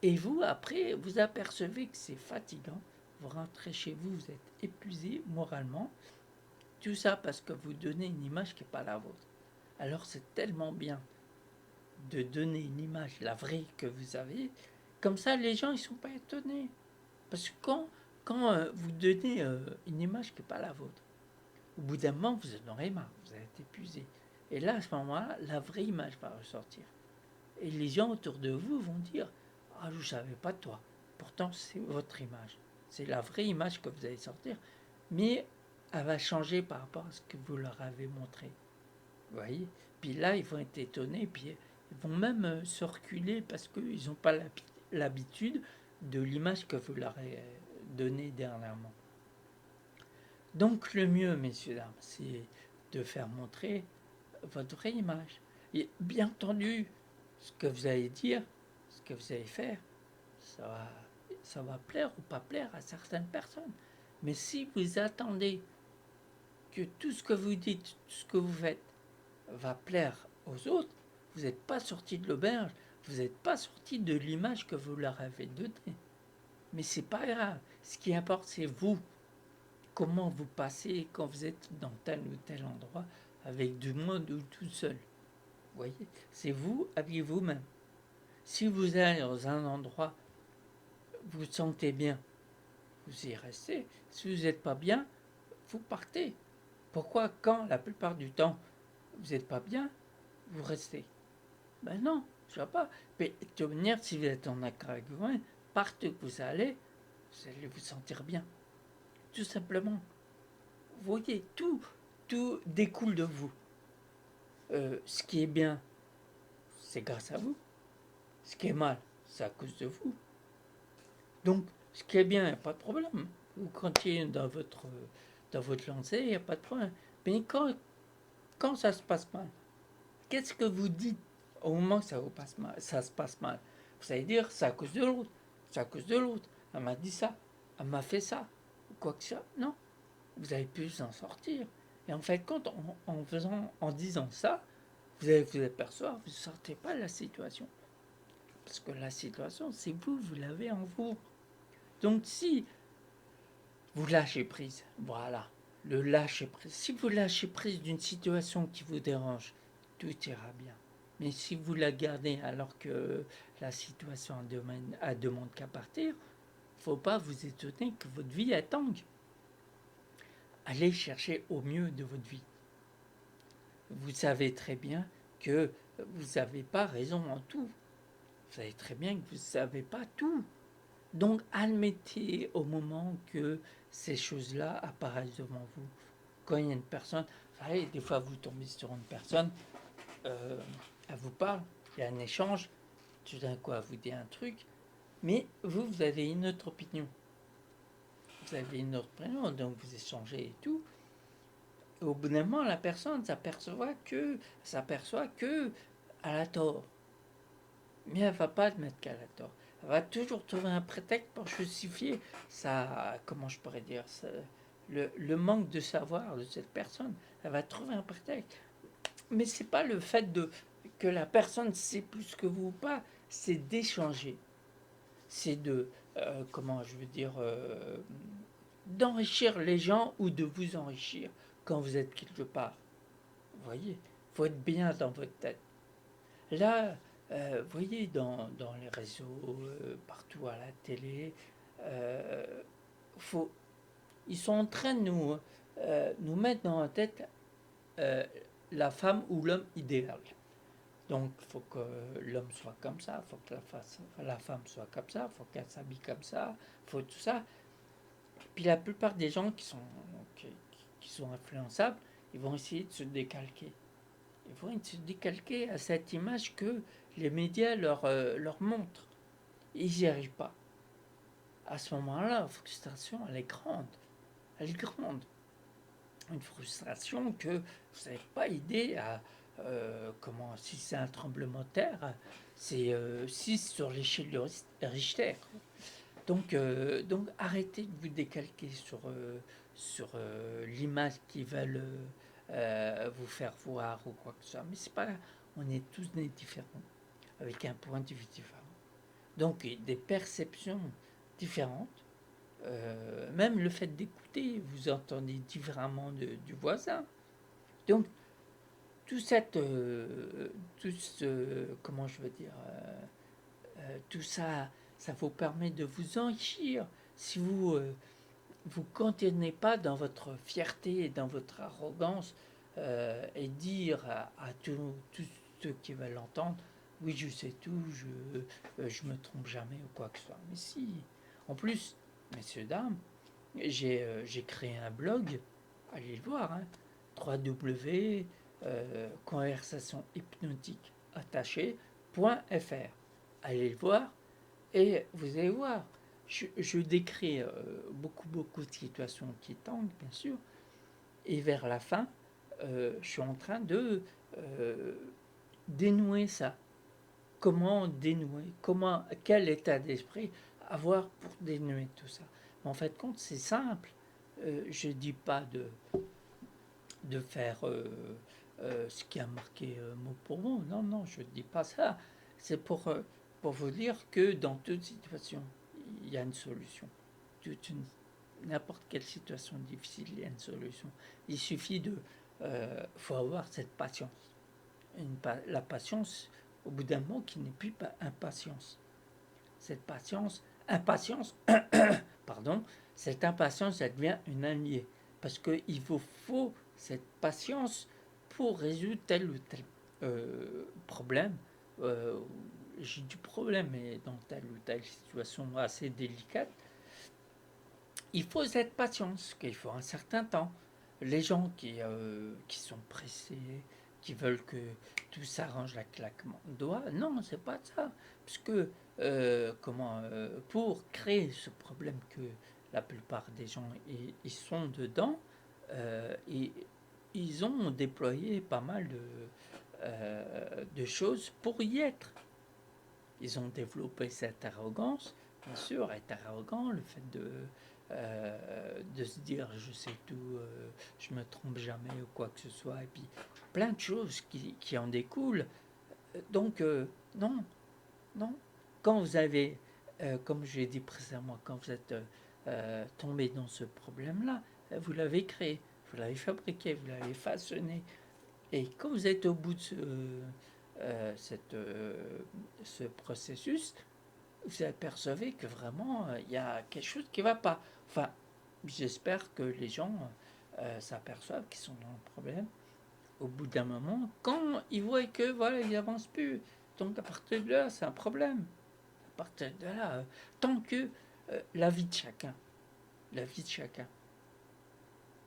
et vous, après, vous apercevez que c'est fatigant, vous rentrez chez vous, vous êtes épuisé moralement, tout ça parce que vous donnez une image qui n'est pas la vôtre. Alors c'est tellement bien de donner une image, la vraie que vous avez, comme ça les gens ils sont pas étonnés. Parce que quand vous donnez une image qui n'est pas la vôtre, au bout d'un moment, vous en aurez marre, vous êtes épuisé. Et là, à ce moment-là, la vraie image va ressortir. Et les gens autour de vous vont dire ah, je ne savais pas de toi. Pourtant, c'est votre image. C'est la vraie image que vous allez sortir. Mais elle va changer par rapport à ce que vous leur avez montré. Vous voyez? Puis là, ils vont être étonnés. Puis ils vont même se reculer parce qu'ils n'ont pas l'habitude de l'image que vous leur avez donnée dernièrement. Donc le mieux, messieurs, dames, c'est de faire montrer votre vraie image. Et bien entendu, ce que vous allez dire, ce que vous allez faire, ça va, ça va plaire ou pas plaire à certaines personnes. Mais si vous attendez que tout ce que vous dites, tout ce que vous faites va plaire aux autres, vous n'êtes pas sorti de l'auberge, vous n'êtes pas sorti de l'image que vous leur avez donnée. Mais c'est pas grave. Ce qui importe, c'est vous. Comment vous passez quand vous êtes dans tel ou tel endroit avec du monde ou tout seul. Vous voyez, c'est vous avec vous-même. Si vous allez dans un endroit, vous vous sentez bien, vous y restez. Si vous n'êtes pas bien, vous partez. Pourquoi quand la plupart du temps vous n'êtes pas bien, vous restez? Ben non, je ne sais pas. Mais de toute manière, si vous êtes en accord avec vous-même, partout que vous allez vous sentir bien. Tout simplement. Vous voyez, tout découle de vous. Ce qui est bien, c'est grâce à vous. Ce qui est mal, c'est à cause de vous. Donc, ce qui est bien, il n'y a pas de problème. Vous continuez dans votre lancée, il n'y a pas de problème. Mais quand quand ça se passe mal, qu'est-ce que vous dites au moment que ça se passe mal? Vous allez dire, c'est à cause de l'autre, c'est à cause de l'autre. Elle m'a dit ça, elle m'a fait ça, ou quoi que ça. Non, vous avez pu vous en sortir. Et en fait, en disant ça, vous allez vous apercevoir, vous ne sortez pas de la situation. Parce que la situation, c'est vous, vous l'avez en vous. Donc si vous lâchez prise, voilà, le lâcher prise. Si vous lâchez prise d'une situation qui vous dérange, tout ira bien. Mais si vous la gardez alors que la situation demande qu'à partir, il ne faut pas vous étonner que votre vie est tangue. Allez chercher au mieux de votre vie. Vous savez très bien que vous n'avez pas raison en tout. Vous savez très bien que vous ne savez pas tout. Donc admettez au moment que ces choses-là apparaissent devant vous. Quand il y a une personne, vous savez, des fois vous tombez sur une personne, elle vous parle, il y a un échange, tout d'un coup elle vous dit un truc, mais vous avez une autre opinion. Vous avez une autre opinion, donc vous échangez et tout. Et au bout d'un moment, la personne s'aperçoit que elle a tort. Mais elle ne va pas admettre qu'elle a tort. Elle va toujours trouver un prétexte pour justifier ça, comment je pourrais dire, ça, le manque de savoir de cette personne. Elle va trouver un prétexte. Mais c'est pas le fait que la personne sait plus que vous ou pas, c'est d'échanger. C'est comment je veux dire, d'enrichir les gens ou de vous enrichir quand vous êtes quelque part. Vous voyez, il faut être bien dans votre tête. Là, vous voyez, dans les réseaux, partout à la télé, euh, faut, ils sont en train de nous mettre dans la tête euh, la femme ou l'homme idéal. Donc, il faut que l'homme soit comme ça, il faut que la femme soit comme ça, il faut qu'elle s'habille comme ça, il faut tout ça. Puis la plupart des gens qui sont influençables, ils vont essayer de se décalquer. Ils vont se décalquer à cette image que les médias leur montrent. Ils n'y arrivent pas. À ce moment-là, la frustration, elle est grande. Elle est grande. Une frustration que vous n'avez pas idée à comment, si c'est un tremblement de terre, c'est 6 sur l'échelle de Richter. Donc arrêtez de vous décalquer sur l'image qu'ils veulent vous faire voir ou quoi que ce soit. Mais c'est pas, on est tous nés différents, avec un point de vue différent. Donc des perceptions différentes. Même le fait d'écouter, vous entendez différemment du voisin. Donc tout cette, tout ce, comment je veux dire, tout ça, ça vous permet de vous enrichir. Si vous contenez pas dans votre fierté et dans votre arrogance et dire à tous ceux qui veulent l'entendre, oui, je sais tout, je me trompe jamais ou quoi que ce soit. Mais si, en plus, messieurs, dames, j'ai créé un blog, allez le voir, hein, www conversation hypnotique attachée.fr. Allez le voir et vous allez voir. Je décris beaucoup de situations qui tendent, bien sûr. Et vers la fin, je suis en train de euh, dénouer ça. Comment dénouer, quel état d'esprit avoir pour dénouer tout ça. Mais en fait, compte, c'est simple. Je ne dis pas de faire ce qui a marqué mot pour mot. Non, non, je ne dis pas ça. C'est pour vous dire que dans toute situation, il y a une solution. N'importe quelle situation difficile, il y a une solution. Il suffit faut avoir cette patience. La patience, au bout d'un moment, qui n'est plus pas impatience. Cette impatience, pardon, cette impatience, elle devient une alliée. Parce qu'il vous faut cette patience pour résoudre tel ou tel problème. J'ai du problème, mais dans telle ou telle situation assez délicate, il faut cette patience, qu'il faut un certain temps. Les gens qui sont pressés, qui veulent que tout s'arrange à claquement de doigts, non, c'est pas ça. Puisque, pour créer ce problème que la plupart des gens y sont dedans, et ils ont déployé pas mal de choses pour y être. Ils ont développé cette arrogance, bien sûr, être arrogant, le fait de se dire je sais tout, je me trompe jamais ou quoi que ce soit, et puis plein de choses qui en découlent. Donc, non, non. Quand vous avez, comme j'ai dit précédemment, quand vous êtes tombé dans ce problème-là, vous l'avez créé, vous l'avez fabriqué, vous l'avez façonné. Et quand vous êtes au bout de ce processus, vous apercevez que vraiment, il y a quelque chose qui ne va pas. Enfin, j'espère que les gens s'aperçoivent qu'ils sont dans le problème au bout d'un moment, quand ils voient que voilà, ils n'avancent plus. Donc à partir de là, c'est un problème. À partir de là, tant que la vie de chacun, la vie de chacun,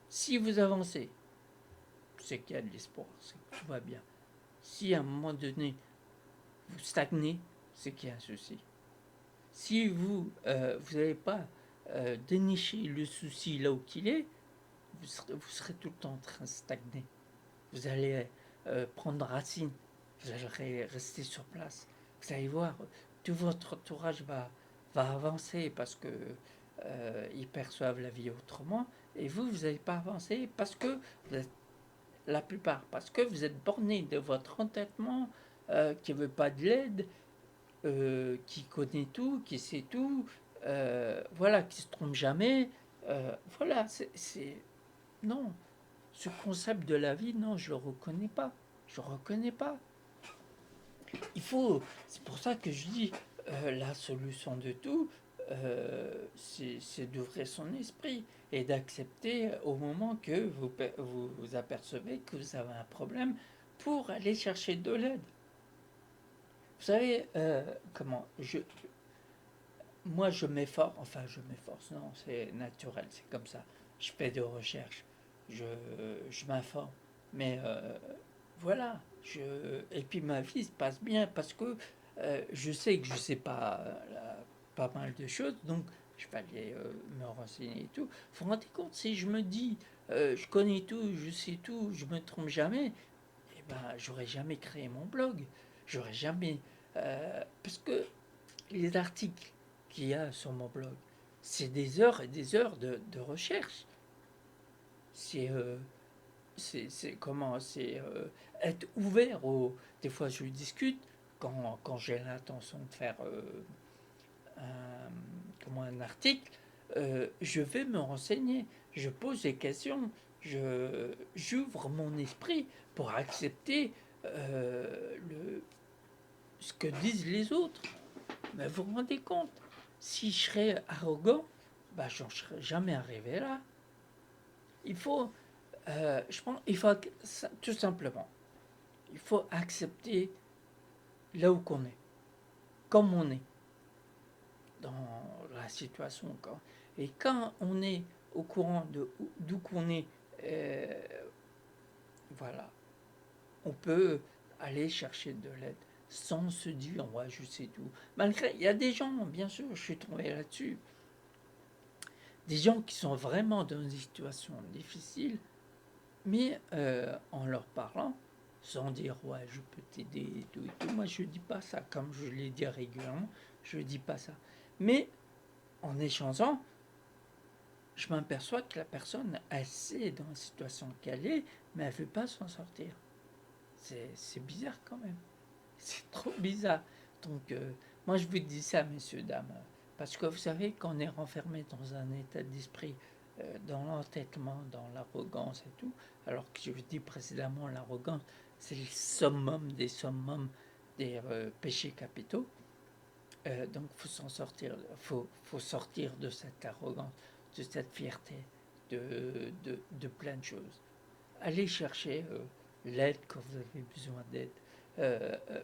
si vous avancez, c'est qu'il y a de l'espoir, c'est que tout va bien. Si à un moment donné, vous stagnez, c'est qu'il y a un souci. Si vous vous n'avez pas déniché le souci là où qu'il est, vous serez tout le temps en train de stagner. Vous allez prendre racine, vous allez rester sur place. Vous allez voir, tout votre entourage va avancer parce que ils perçoivent la vie autrement, et vous n'allez pas avancer parce que vous êtes, la plupart, parce que vous êtes borné de votre entêtement qui ne veut pas de l'aide, qui connaît tout, qui sait tout, voilà, qui se trompe jamais. Voilà, c'est non. Ce concept de la vie, non, je le reconnais pas. Je le reconnais pas. Il faut. C'est pour ça que je dis la solution de tout, c'est d'ouvrir son esprit et d'accepter au moment que vous apercevez que vous avez un problème pour aller chercher de l'aide. Vous savez comment moi je m'efforce, enfin je m'efforce, non, c'est naturel, c'est comme ça. Je fais des recherches, je, je m'informe, mais voilà. Et puis ma vie se passe bien parce que je sais que je sais pas mal de choses, donc je vais aller me renseigner et tout. Vous vous rendez compte, si je me dis je connais tout, je sais tout, je me trompe jamais, eh ben j'aurais jamais créé mon blog, j'aurais jamais parce que les articles qu'il y a sur mon blog, c'est des heures et des heures de recherche. C'est comment c'est être ouvert au. Des fois, je discute quand j'ai l'intention de faire un article. Je vais me renseigner, je pose des questions, j'ouvre mon esprit pour accepter ce que disent les autres. Mais vous vous rendez compte, si je serais arrogant, bah, j'en serais jamais arrivé là. Il faut, je pense, tout simplement, il faut accepter là où qu'on est, comme on est, dans la situation. Et quand on est au courant d'où qu'on est, euh, voilà, on peut aller chercher de l'aide sans se dire, ouais, je sais tout. Malgré, il y a des gens, bien sûr, je suis tombé là-dessus, des gens qui sont vraiment dans une situation difficile, mais en leur parlant, sans dire ouais je peux t'aider et tout, moi je dis pas ça, comme je l'ai dit régulièrement, je dis pas ça. Mais en échangeant, je m'aperçois que la personne, elle sait dans la situation qu'elle est, mais elle ne veut pas s'en sortir. C'est bizarre quand même. C'est trop bizarre. Donc, moi, je vous dis ça, messieurs, dames, parce que vous savez qu'on est renfermé dans un état d'esprit, dans l'entêtement, dans l'arrogance et tout, alors que je vous dis précédemment, l'arrogance, c'est le summum des summums des péchés capitaux. Donc, il faut s'en sortir, faut sortir de cette arrogance, de cette fierté, de plein de choses. Allez chercher l'aide quand vous avez besoin d'aide. Euh, euh,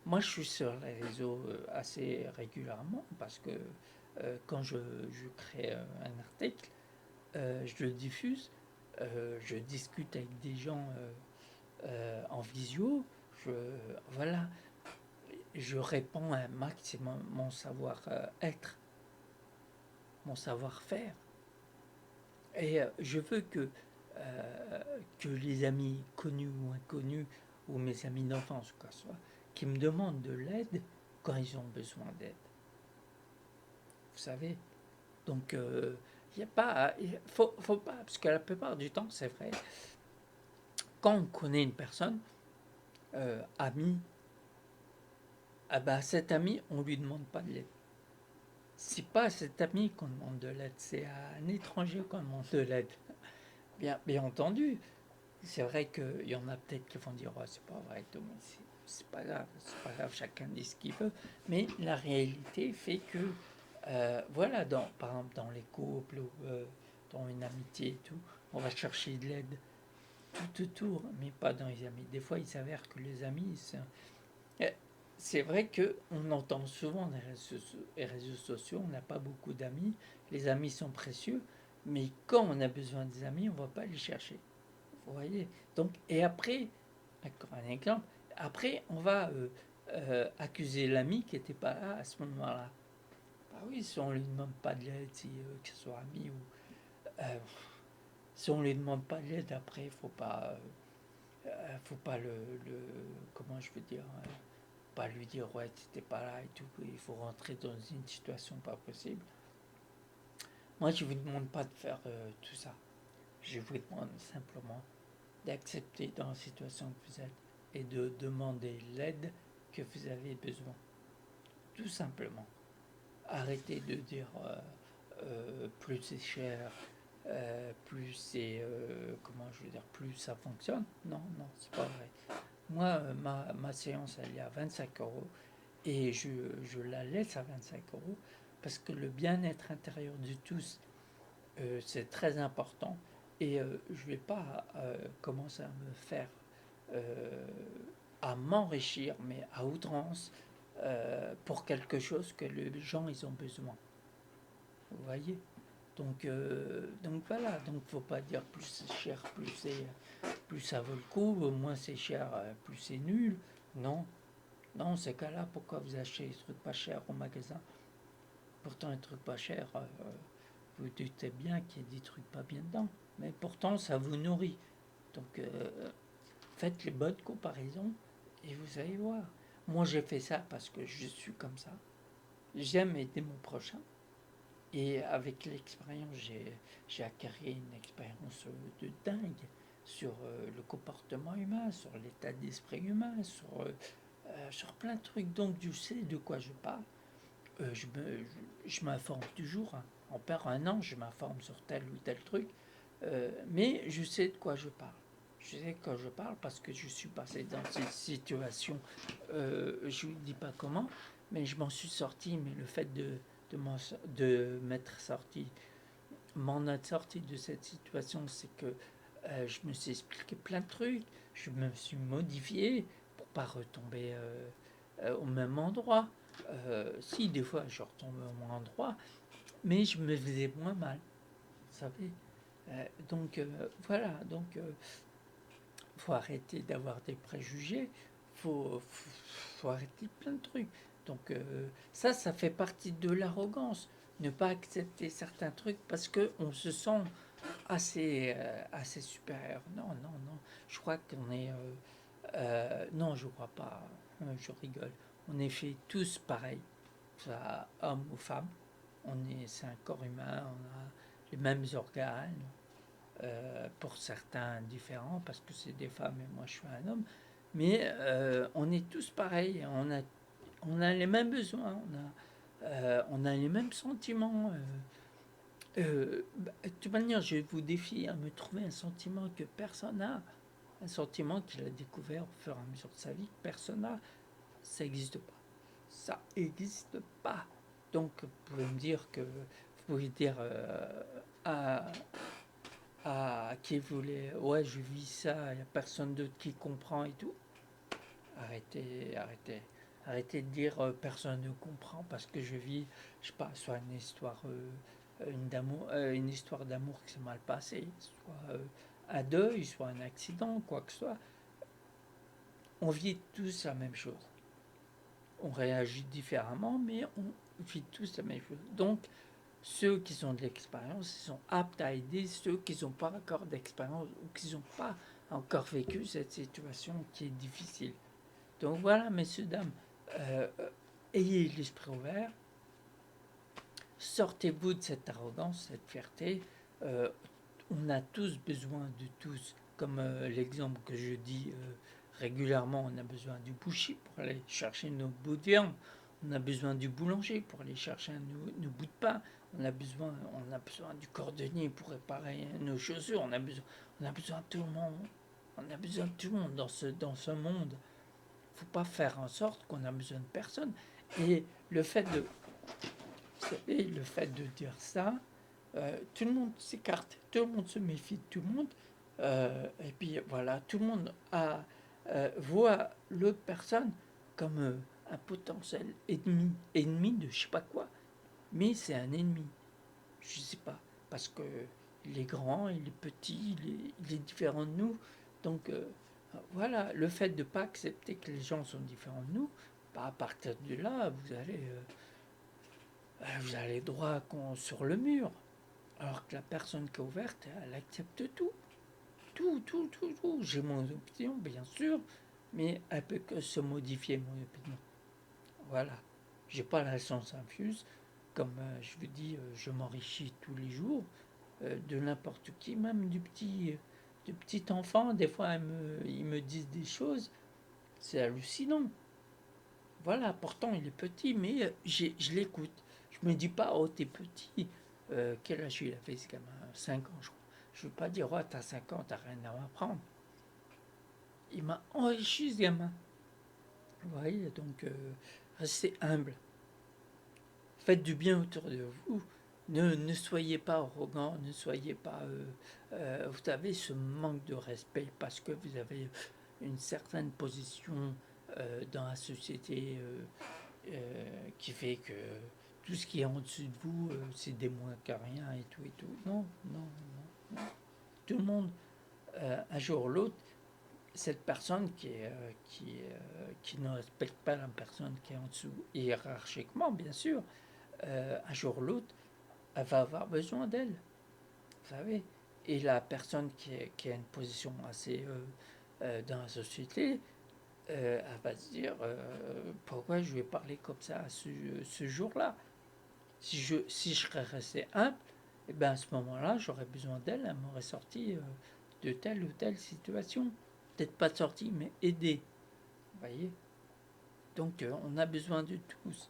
Moi, je suis sur les réseaux assez régulièrement parce que quand je crée un article, je le diffuse, je discute avec des gens en visio, je, voilà, je répands un maximum mon savoir-être, mon savoir-faire. Et je veux que que les amis connus ou inconnus, ou mes amis d'enfance, quoi soit, qui me demandent de l'aide quand ils ont besoin d'aide. Vous savez. Donc, il n'y a pas. Faut pas. Parce que la plupart du temps, c'est vrai, quand on connaît une personne, amie, ah bah, cet ami, on lui demande pas de l'aide. C'est pas à cet ami qu'on demande de l'aide, c'est à un étranger qu'on demande de l'aide. Bien entendu, c'est vrai qu'il y en a peut-être qui vont dire oh, c'est pas vrai, Tom, c'est pas grave, chacun dit ce qu'il veut. Mais la réalité fait que, voilà, par exemple dans les couples ou dans une amitié et tout, on va chercher de l'aide tout autour, mais pas dans les amis. Des fois, il s'avère que les amis, c'est vrai qu'on entend souvent les réseaux sociaux, on n'a pas beaucoup d'amis, les amis sont précieux, mais quand on a besoin des amis, on ne va pas les chercher. Vous voyez. Donc, et après, encore un exemple, après on va accuser l'ami qui n'était pas là à ce moment-là. Bah oui, si on ne lui demande pas de l'aide, que ce soit ami ou... si on ne lui demande pas de l'aide, après, faut pas le comment je veux dire, pas lui dire ouais t'étais pas là et tout, il faut rentrer dans une situation pas possible. Moi je vous demande pas de faire tout ça, je vous demande simplement d'accepter dans la situation que vous êtes et de demander l'aide que vous avez besoin, tout simplement. Arrêtez de dire plus c'est cher, plus c'est comment je veux dire, plus ça fonctionne. Non, non, c'est pas vrai. Moi, ma séance, elle est à 25 € et je la laisse à 25 € parce que le bien-être intérieur de tous, c'est très important et je ne vais pas commencer à me faire, euh, à m'enrichir, mais à outrance, pour quelque chose que les gens, ils ont besoin. Vous voyez. Donc voilà, donc faut pas dire plus c'est cher, plus ça vaut le coup, moins c'est cher, plus c'est nul. Non, non, ces cas-là, pourquoi vous achetez des trucs pas chers au magasin? Pourtant, un truc pas cher, vous doutez bien qu'il y a des trucs pas bien dedans. Mais pourtant, ça vous nourrit. Donc, faites les bonnes comparaisons et vous allez voir. Moi, j'ai fait ça parce que je suis comme ça. J'aime aider mon prochain. Et avec l'expérience, j'ai acquis une expérience de dingue sur le comportement humain, sur l'état d'esprit humain, sur plein de trucs. Donc, je sais de quoi je parle. Je m'informe toujours. Hein. En perd un an, je m'informe sur tel ou tel truc. Mais je sais de quoi je parle. Je sais de quoi je parle parce que je suis passé dans cette situation. Je ne dis pas comment, mais je m'en suis sorti. Mais le fait de m'être sorti, m'en être sorti de cette situation, c'est que je me suis expliqué plein de trucs. Je me suis modifié pour pas retomber au même endroit. Si, des fois, je retombe au même endroit, mais je me faisais moins mal. Vous savez. Donc voilà, donc faut arrêter d'avoir des préjugés, faut arrêter plein de trucs. Donc ça fait partie de l'arrogance, ne pas accepter certains trucs parce que on se sent assez supérieur. Non, non, non, je crois qu'on est, non, je crois pas, je rigole. On est fait tous pareils, soit homme ou femme. C'est un corps humain, on a les mêmes organes, pour certains différents, parce que c'est des femmes et moi je suis un homme, mais on est tous pareils, on a les mêmes besoins, on a les mêmes sentiments. De toute manière, je vous défie à me trouver un sentiment que personne n'a, un sentiment qu'il a découvert au fur et à mesure de sa vie, que personne n'a, ça n'existe pas. Ça n'existe pas. Donc, vous pouvez me dire que, vous pouvez dire à, qui voulait, ouais, je vis ça, il n'y a personne d'autre qui comprend et tout. Arrêtez, arrêtez. Arrêtez de dire personne ne comprend parce que je vis, je sais pas, soit une histoire d'amour qui s'est mal passée, soit un deuil, soit un accident, quoi que ce soit. On vit tous la même chose. On réagit différemment, mais on vit tous la même chose. Donc, Ceux qui ont de l'expérience, ils sont aptes à aider ceux qui n'ont pas encore d'expérience ou qui n'ont pas encore vécu cette situation qui est difficile. Donc voilà, messieurs, dames, euh, ayez l'esprit ouvert, sortez-vous de cette arrogance, cette fierté. Euh, on a tous besoin de tous, comme l'exemple que je dis régulièrement, on a besoin du boucher pour aller chercher nos bouts de viande, on a besoin du boulanger pour aller chercher nos bouts de pain, on a besoin du cordonnier pour réparer nos chaussures, on a besoin de tout le monde, on a besoin de tout le monde dans ce monde. Il ne faut pas faire en sorte qu'on a besoin de personne. Et le fait de, vous savez, le fait de dire ça, tout le monde s'écarte, tout le monde se méfie de tout le monde. Et puis voilà, tout le monde voit l'autre personne comme un potentiel ennemi de je sais pas quoi. Mais c'est un ennemi, je sais pas, parce que il est grand, il est petit, il est différent de nous. Donc voilà, le fait de ne pas accepter que les gens sont différents de nous, bah, à partir de là, vous allez droit sur le mur. Alors que la personne qui est ouverte, elle accepte tout. Tout, tout, tout, tout. J'ai mon opinion, bien sûr, mais elle peut que se modifier, mon opinion. Voilà. J'ai pas la science infuse. Comme je vous dis, je m'enrichis tous les jours de n'importe qui, même du petit enfant. Des fois, ils me disent des choses. C'est hallucinant. Voilà, pourtant, il est petit, mais je l'écoute. Je me dis pas, oh, t'es petit. Quel âge il a fait ce gamin? 5 ans, je crois. Je veux pas dire, oh, t'as 5 ans, t'as rien à m'apprendre. Il m'a enrichi, ce gamin. Vous voyez, donc, restez humble. Faites du bien autour de vous. Ne soyez pas arrogant, ne soyez pas, vous savez, ce manque de respect parce que vous avez une certaine position dans la société qui fait que tout ce qui est en dessus de vous, c'est des moins que rien et tout et tout. Non, non, non, non. Tout le monde, un jour ou l'autre, cette personne qui ne respecte pas la personne qui est en dessous, hiérarchiquement, bien sûr, un jour ou l'autre, elle va avoir besoin d'elle, vous savez. Et la personne qui a une position assez dans la société, elle va se dire pourquoi je vais parler comme ça à ce jour-là. Si je serais resté humble, et bien à ce moment-là, j'aurais besoin d'elle, elle m'aurait sorti de telle ou telle situation. Peut-être pas sorti, mais aidé. Vous voyez. Donc on a besoin de tous,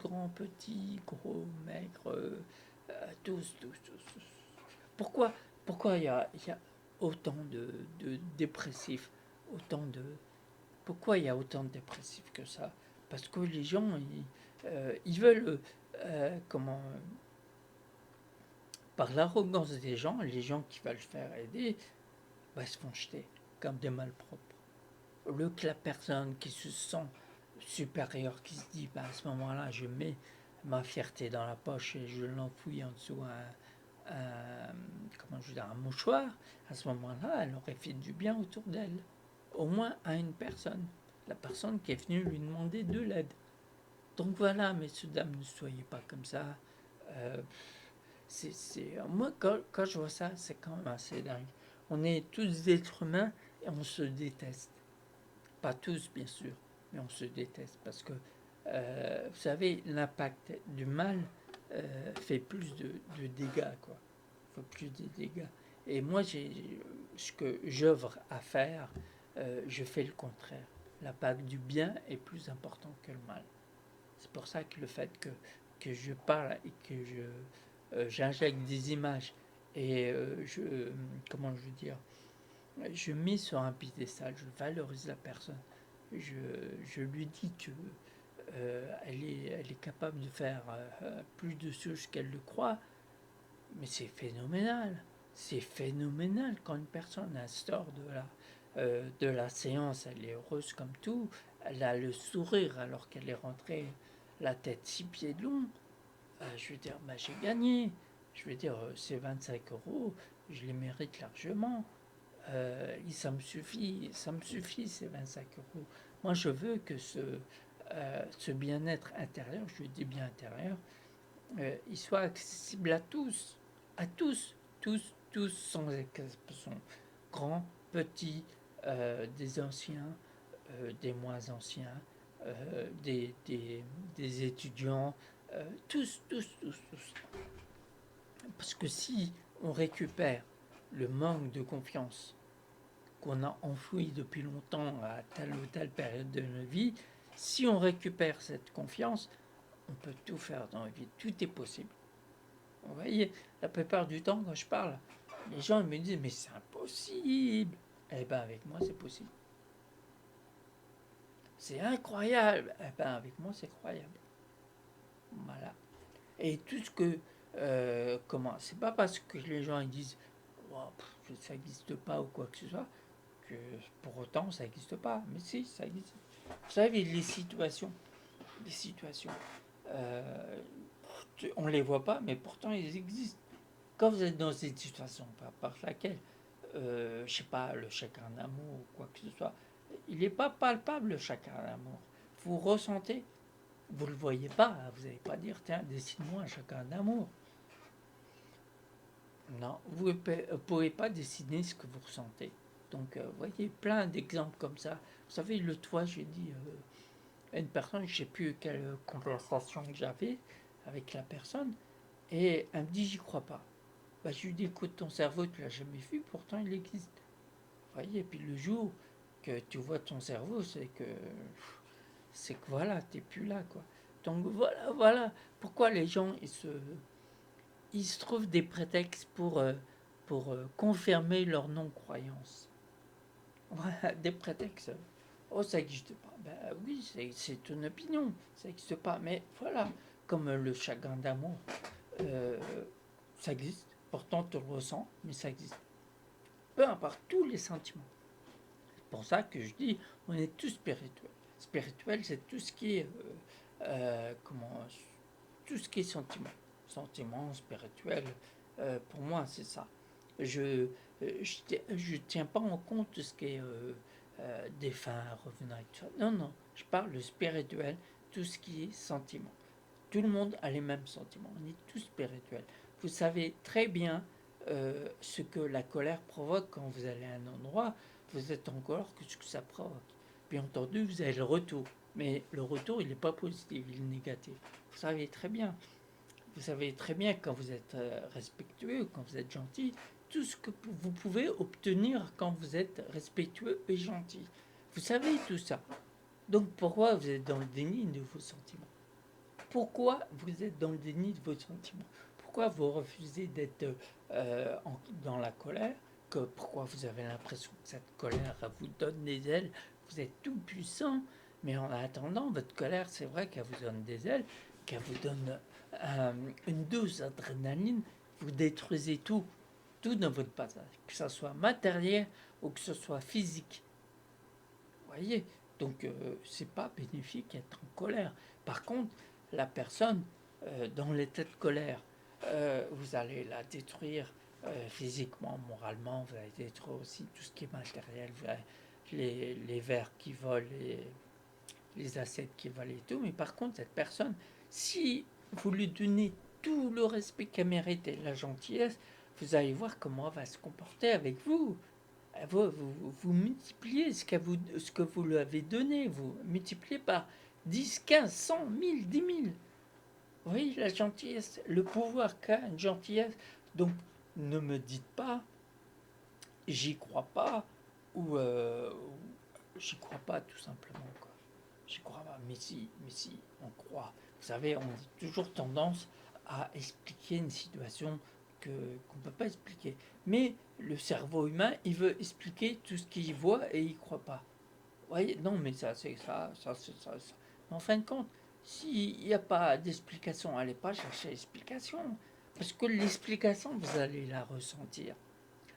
grands, petits, gros, maigres, tous. Pourquoi, pourquoi il y a autant de dépressifs, autant de, pourquoi il y a autant de dépressifs que ça? Parce que les gens, ils veulent, comment, par l'arrogance des gens, les gens qui veulent se faire aider, bah, se font jeter comme des malpropres. Au lieu que la personne qui se sent supérieure, qui se dit, bah, à ce moment-là, je mets ma fierté dans la poche et je l'enfouis en dessous comment je veux dire, un mouchoir, à ce moment-là, elle aurait fait du bien autour d'elle. Au moins à une personne. La personne qui est venue lui demander de l'aide. Donc voilà, messieurs, dames, ne soyez pas comme ça. Euh, moi, quand je vois ça, c'est quand même assez dingue. On est tous des êtres humains et on se déteste. Pas tous, bien sûr, mais on se déteste parce que, vous savez, l'impact du mal fait plus de dégâts, quoi. Fait plus de dégâts. Et moi, ce que j'œuvre à faire, je fais le contraire. L'impact du bien est plus important que le mal. C'est pour ça que le fait que je parle et que j'injecte des images et comment je veux dire, je mets sur un piédestal, je valorise la personne. Je, je lui dis que elle est capable de faire plus de choses qu'elle le croit, mais c'est phénoménal. C'est phénoménal quand une personne elle sort de la séance, elle est heureuse comme tout, elle a le sourire alors qu'elle est rentrée la tête 6 pieds de long. Je veux dire, bah, j'ai gagné. Je veux dire, ces 25 euros, je les mérite largement. Ça me suffit ces 25 euros. Moi, je veux que ce bien-être intérieur, je dis bien intérieur, il soit accessible à tous, sans exception, grands, petits, des anciens, des moins anciens, des étudiants, tous. Parce que si on récupère le manque de confiance qu'on a enfoui depuis longtemps à telle ou telle période de notre vie, si on récupère cette confiance, on peut tout faire dans la vie, tout est possible. Vous voyez, la plupart du temps, quand je parle, les gens me disent, mais c'est impossible. Eh bien, avec moi, c'est possible. C'est incroyable. Eh bien, avec moi, c'est croyable. Voilà. Et tout ce que... comment c'est pas parce que les gens ils disent oh, ça n'existe pas ou quoi que ce soit que pour autant ça n'existe pas. Mais si, ça existe. Vous savez, les situations, euh, on ne les voit pas, mais pourtant ils existent. Quand vous êtes dans cette situation, par laquelle, je sais pas, le chagrin d'amour ou quoi que ce soit, il n'est pas palpable le chagrin d'amour. Vous ressentez, vous ne le voyez pas, vous n'allez pas dire, tiens, dessine-moi un chagrin d'amour. Non, vous ne pouvez pas dessiner ce que vous ressentez. Donc, vous voyez, plein d'exemples comme ça. Vous savez, le toit, j'ai dit à une personne, je ne sais plus quelle conversation que j'avais avec la personne, et elle me dit, j'y crois pas. Bah, je lui dis, écoute, ton cerveau, tu l'as jamais vu, pourtant il existe. Vous voyez, et puis le jour que tu vois ton cerveau, c'est que voilà, t'es plus là, quoi. Donc voilà, pourquoi les gens, ils se trouvent des prétextes pour confirmer leur non-croyance. Voilà, des prétextes. Oh, ça n'existe pas. Ben oui, c'est une opinion, ça n'existe pas. Mais voilà, comme le chagrin d'amour, euh, ça existe. Pourtant, tu le ressens, mais ça existe. Peu importe, tous les sentiments. C'est pour ça que je dis, on est tous spirituels. Spirituel, c'est tout ce qui est, comment, tout ce qui est sentiment. Sentiment, spirituel, pour moi, c'est ça. Je tiens pas en compte ce qui est défunt, revenant et tout ça. Non, non, je parle de spirituel, tout ce qui est sentiment. Tout le monde a les mêmes sentiments, on est tous spirituels. Vous savez très bien ce que la colère provoque quand vous allez à un endroit, vous êtes en colère, que ce que ça provoque. Bien entendu, vous avez le retour, mais le retour, il n'est pas positif, il est négatif. Vous savez très bien. Vous savez très bien quand vous êtes respectueux, quand vous êtes gentil, tout ce que vous pouvez obtenir quand vous êtes respectueux et gentil. Vous savez tout ça. Donc pourquoi vous êtes dans le déni de vos sentiments? Pourquoi vous êtes dans le déni de vos sentiments? Pourquoi vous refusez d'être dans la colère? Pourquoi vous avez l'impression que cette colère vous donne des ailes? Vous êtes tout puissant, mais en attendant, votre colère, c'est vrai qu'elle vous donne des ailes, qu'elle vous donne une dose d'adrénaline. Vous détruisez tout dans votre passage, que ce soit matériel ou que ce soit physique. Vous voyez? Donc, c'est pas bénéfique d'être en colère. Par contre, la personne, dans l'état de colère, vous allez la détruire physiquement, moralement, vous allez détruire aussi tout ce qui est matériel, les verres qui volent, les assiettes qui volent et tout. Mais par contre, cette personne, si vous lui donnez tout le respect qu'elle mérite et la gentillesse, vous allez voir comment elle va se comporter avec vous. Vous multipliez ce que vous lui avez donné, vous multipliez par 10, 15, 100, 1000, 10 000. Oui, la gentillesse, le pouvoir qu'a une gentillesse. Donc, ne me dites pas, j'y crois pas, ou j'y crois pas tout simplement. Quoi. J'y crois pas, mais si, on croit. Vous savez, on a toujours tendance à expliquer une situation qu'on ne peut pas expliquer. Mais le cerveau humain, il veut expliquer tout ce qu'il voit et il ne croit pas. Vous voyez, non, mais ça, c'est ça, c'est ça. Mais en fin de compte, s'il n'y a pas d'explication, allez pas chercher l'explication. Parce que l'explication, vous allez la ressentir.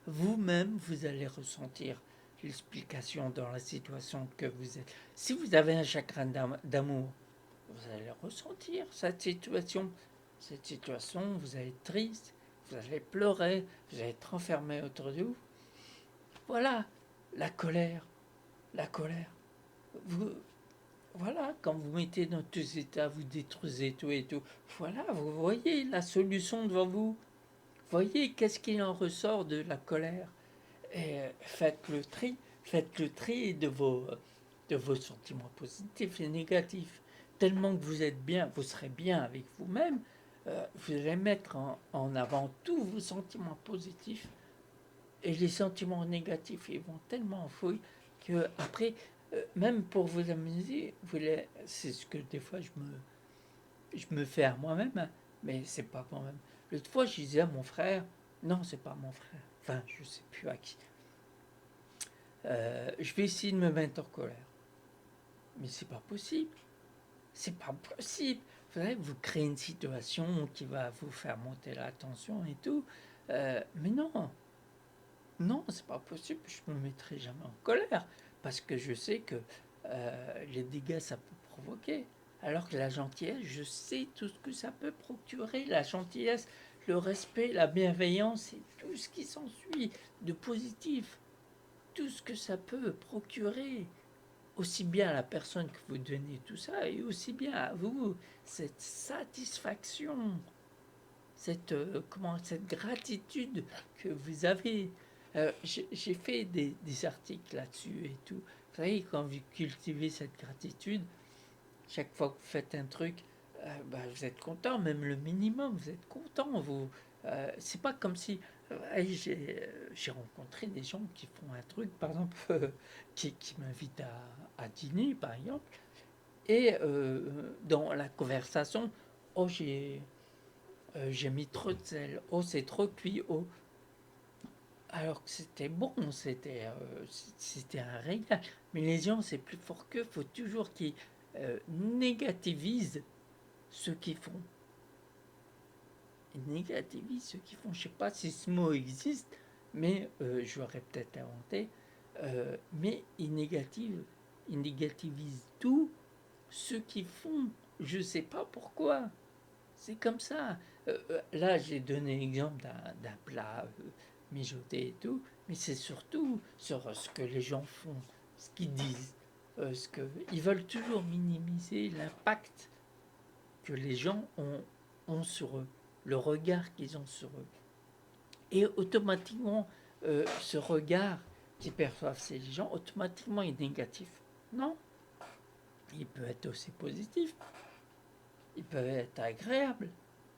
Vous-même, vous allez ressentir l'explication dans la situation que vous êtes. Si vous avez un chagrin d'amour, vous allez ressentir cette situation. Cette situation, vous allez être triste, vous allez pleurer, vous allez être enfermé autour de vous. Voilà, la colère, la colère. Vous, voilà, quand vous mettez dans tous ces états, vous détruisez tout et tout. Voilà, vous voyez la solution devant vous. Voyez qu'est-ce qu'il en ressort de la colère. Et faites le tri de vos sentiments positifs et négatifs. Tellement que vous êtes bien, vous serez bien avec vous-même, vous allez mettre en avant tous vos sentiments positifs et les sentiments négatifs, ils vont tellement en fouille que après, même pour vous amuser, c'est ce que des fois je me fais à moi-même, hein, mais c'est pas moi-même. L'autre fois, je disais à mon frère, non, c'est pas mon frère, enfin, je sais plus à qui. Je vais essayer de me mettre en colère. Mais c'est pas possible. C'est pas possible. Vous savez, vous créez une situation qui va vous faire monter la tension et tout. Mais non, non, c'est pas possible. Je me mettrai jamais en colère parce que je sais que les dégâts ça peut provoquer. Alors que la gentillesse, je sais tout ce que ça peut procurer. La gentillesse, le respect, la bienveillance et tout ce qui s'ensuit de positif. Tout ce que ça peut procurer. Aussi bien à la personne que vous donnez tout ça et aussi bien à vous, cette satisfaction, cette gratitude que vous avez. J'ai fait des articles là-dessus et tout. Vous savez, quand vous cultivez cette gratitude, chaque fois que vous faites un truc, bah, vous êtes content, même le minimum, vous êtes content. C'est pas comme si j'ai rencontré des gens qui font un truc, par exemple, qui m'invitent à dîner, par exemple, et dans la conversation, oh j'ai mis trop de sel, oh c'est trop cuit, oh alors que c'était bon, c'était un régal. Mais les gens, c'est plus fort qu'eux, faut toujours qu'ils négativisent ce qu'ils font. Ils négativisent ce qu'ils font. Je sais pas si ce mot existe, mais je l'aurais peut-être inventé. Mais ils négativisent tout ce qu'ils font. Je sais pas pourquoi. C'est comme ça. Là, j'ai donné l'exemple d'un plat mijoté et tout, mais c'est surtout sur ce que les gens font, ce qu'ils disent, ils veulent toujours minimiser l'impact que les gens ont sur eux, le regard qu'ils ont sur eux. Et automatiquement, ce regard qu'ils perçoivent ces gens, automatiquement est négatif. Non, il peut être aussi positif, il peut être agréable.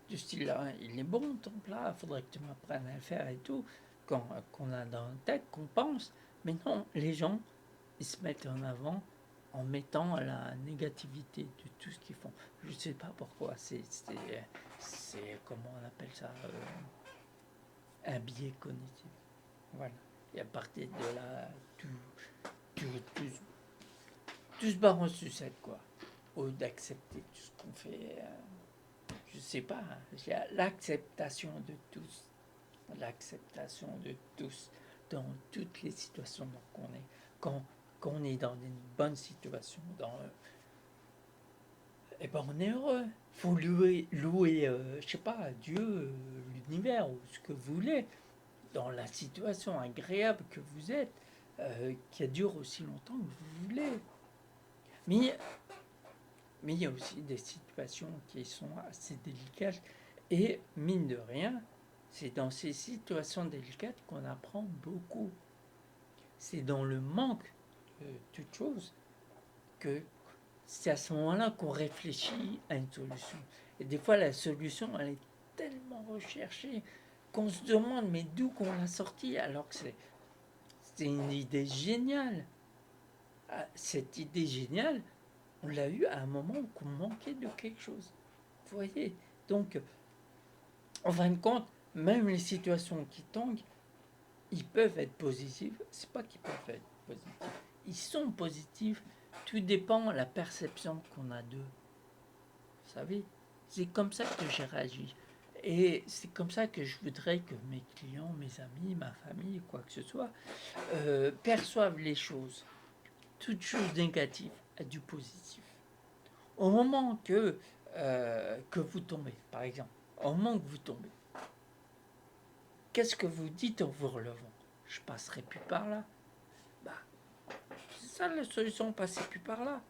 Du style, ah, il est bon ton plat, il faudrait que tu m'apprennes à le faire et tout, qu'on a dans la tête, qu'on pense. Mais non, les gens, ils se mettent en avant en mettant la négativité de tout ce qu'ils font. Je ne sais pas pourquoi, comment on appelle ça, un biais cognitif. Voilà. Et à partir de là, tout, tout, tout, tout se barre en sucette, quoi. Au lieu d'accepter tout ce qu'on fait. Je sais pas, l'acceptation de tous, l'acceptation de tous dans toutes les situations qu'on est. Quand on est dans une bonne situation, eh ben on est heureux. Faut louer je sais pas, Dieu, l'univers ou ce que vous voulez, dans la situation agréable que vous êtes, qui dure aussi longtemps que vous voulez. Mais, mais il y a aussi des situations qui sont assez délicates et mine de rien, c'est dans ces situations délicates qu'on apprend beaucoup. C'est dans le manque de toute chose que c'est à ce moment-là qu'on réfléchit à une solution. Et des fois, la solution, elle est tellement recherchée qu'on se demande mais d'où qu'on l'a sortie alors que c'est une idée géniale. Ah, cette idée géniale, on l'a eue à un moment où on manquait de quelque chose. Vous voyez. Donc, en fin de compte, même les situations qui tangent, ils peuvent être positifs. C'est pas qu'ils peuvent être positifs. Ils sont positifs. Tout dépend de la perception qu'on a d'eux. Vous savez, c'est comme ça que j'ai réagi. Et c'est comme ça que je voudrais que mes clients, mes amis, ma famille, quoi que ce soit, perçoivent les choses. Toute chose négative a du positif. Au moment que vous tombez, par exemple, au moment que vous tombez, qu'est-ce que vous dites en vous relevant? Je passerai plus par là. Bah, c'est ça la solution, passer plus par là.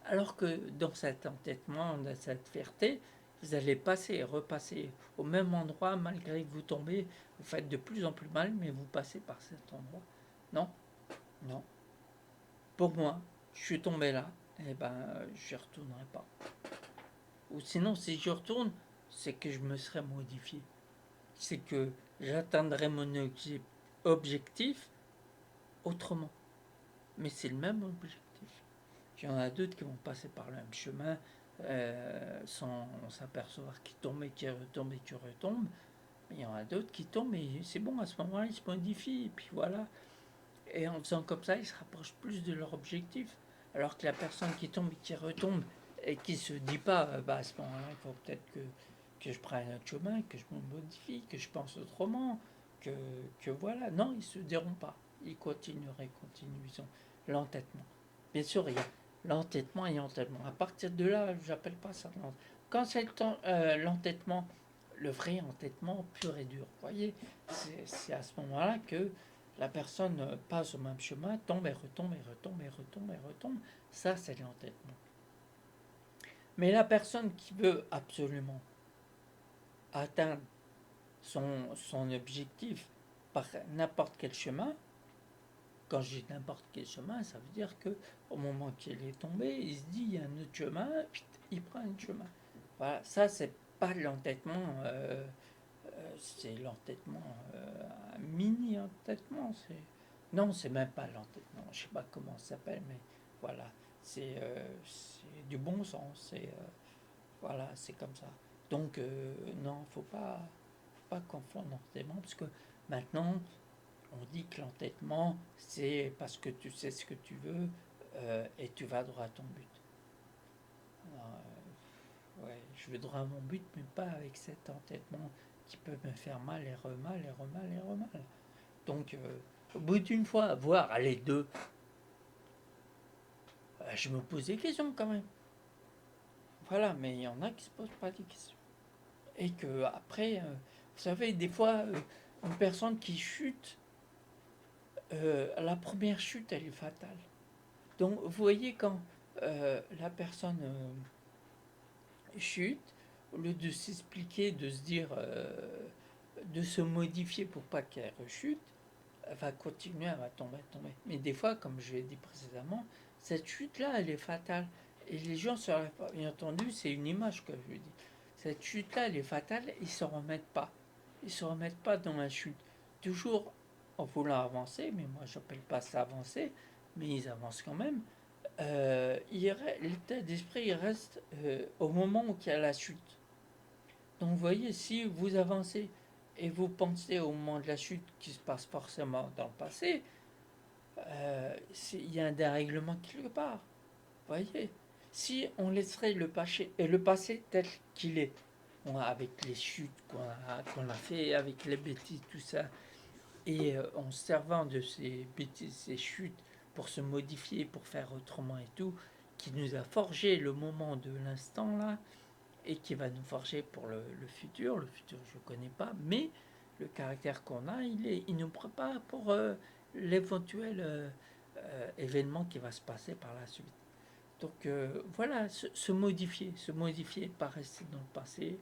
Alors que dans cet entêtement, dans cette fierté, vous allez passer et repasser au même endroit malgré que vous tombez, vous faites de plus en plus mal, mais vous passez par cet endroit. Non, non. Pour moi, je suis tombé là, et ben je n'y retournerai pas. Ou sinon, si je retourne, c'est que je me serais modifié. C'est que j'atteindrai mon objectif autrement. Mais c'est le même objectif. Il y en a d'autres qui vont passer par le même chemin sans s'apercevoir qu'ils tombent et qu'ils retombent et qu'ils retombent. Mais il y en a d'autres qui tombent et c'est bon, à ce moment-là, ils se modifient. Et puis voilà. Et en faisant comme ça, ils se rapprochent plus de leur objectif. Alors que la personne qui tombe et qui retombe et qui se dit pas, bah à ce moment-là, il faut peut-être que je prenne un autre chemin, que je me modifie, que je pense autrement, que, que voilà. Non, ils se diront pas. Ils continueraient, continuent. Ils ont l'entêtement. Bien sûr, il y a l'entêtement et l'entêtement. À partir de là, j'appelle pas ça l'entêtement. Quand c'est l'entêtement, le vrai entêtement pur et dur, vous voyez, c'est à ce moment-là que la personne passe au même chemin, tombe et retombe et retombe et retombe et retombe. Ça, c'est l'entêtement. Mais la personne qui veut absolument atteindre son objectif par n'importe quel chemin, quand je dis n'importe quel chemin, ça veut dire que au moment qu'il est tombé, il se dit il y a un autre chemin, il prend un chemin. Voilà, ça c'est pas l'entêtement, c'est l'entêtement, mini entêtement. Non, c'est même pas l'entêtement. Je sais pas comment ça s'appelle, mais voilà, c'est du bon sens. Voilà, c'est comme ça. Donc non, faut pas confondre l'entêtement parce que maintenant on dit que l'entêtement, c'est parce que tu sais ce que tu veux et tu vas droit à ton but. Alors, ouais, je vais droit à mon but, mais pas avec cet entêtement qui peut me faire mal et remal et remal et remal. Donc, au bout d'une fois, voire les deux, je me pose des questions quand même. Voilà, mais il y en a qui se posent pas des questions. Et que après, vous savez, des fois, une personne qui chute, la première chute, elle est fatale. Donc, vous voyez, quand la personne chute, au lieu de s'expliquer, de se dire, de se modifier pour pas qu'elle rechute, elle va continuer, elle va tomber, tomber. Mais des fois, comme je l'ai dit précédemment, cette chute-là, elle est fatale. Et les gens se relèvent pas. Bien entendu, c'est une image que je dis. Cette chute-là, elle est fatale, ils ne se remettent pas. Ils ne se remettent pas dans la chute. Toujours en voulant avancer, mais moi, je n'appelle pas ça avancer, mais ils avancent quand même. L'état d'esprit il reste au moment où il y a la chute. Donc vous voyez, si vous avancez et vous pensez au moment de la chute qui se passe forcément dans le passé, il y a un dérèglement quelque part. Vous voyez, si on laisserait le passé tel qu'il est, avec les chutes qu'on a fait, avec les bêtises, tout ça, et en se servant de ces bêtises, ces chutes, pour se modifier, pour faire autrement et tout, qui nous a forgé le moment de l'instant là, et qui va nous forger pour le futur. Le futur, je ne connais pas, mais le caractère qu'on a, il nous prépare pour l'éventuel événement qui va se passer par la suite. Donc voilà, se modifier, pas rester dans le passé,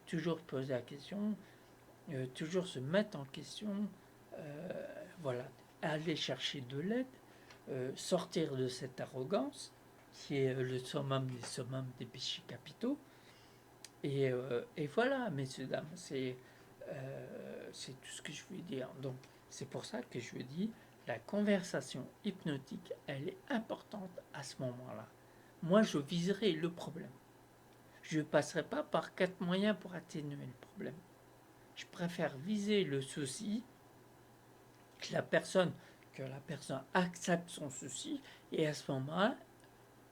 toujours poser la question, toujours se mettre en question, voilà, aller chercher de l'aide, sortir de cette arrogance qui est le summum des summums des péchés capitaux. Et voilà, messieurs, dames, c'est tout ce que je veux dire. Donc, c'est pour ça que je dis, la conversation hypnotique, elle est importante à ce moment-là. Moi, je viserai le problème. Je ne passerai pas par 4 moyens pour atténuer le problème. Je préfère viser le souci, que la personne accepte son souci, et à ce moment-là,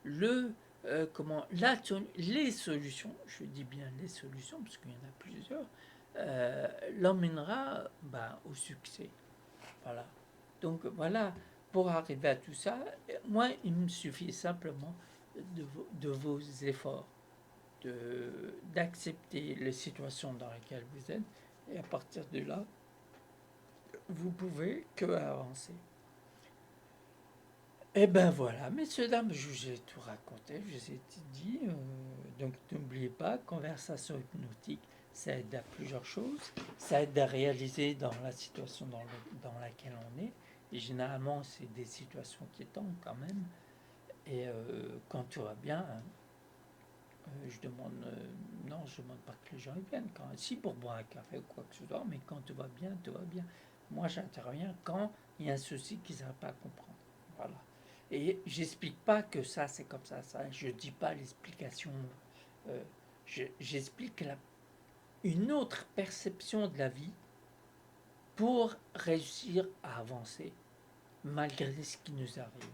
le les solutions, je dis bien les solutions parce qu'il y en a plusieurs, l'emmènera au succès. Voilà. Donc voilà, pour arriver à tout ça, moi il me suffit simplement de vos efforts, d'accepter les situations dans lesquelles vous êtes, et à partir de là, vous pouvez que avancer. Et ben voilà, messieurs, dames, je vous ai tout raconté, je vous ai tout dit. Donc n'oubliez pas, conversation hypnotique, ça aide à plusieurs choses. Ça aide à réaliser dans la situation dans laquelle on est. Et généralement, c'est des situations qui tombent quand même. Et quand tout va bien, hein, je demande, non, je demande pas que les gens y viennent. Quand, si pour boire un café ou quoi que ce soit, mais quand tout va bien, tout va bien. Moi, j'interviens quand il y a un souci qu'ils n'arrivent pas à comprendre. Voilà. Et j'explique pas que ça, c'est comme ça. Je dis pas l'explication. euh, J'explique une autre perception de la vie pour réussir à avancer, malgré ce qui nous arrive.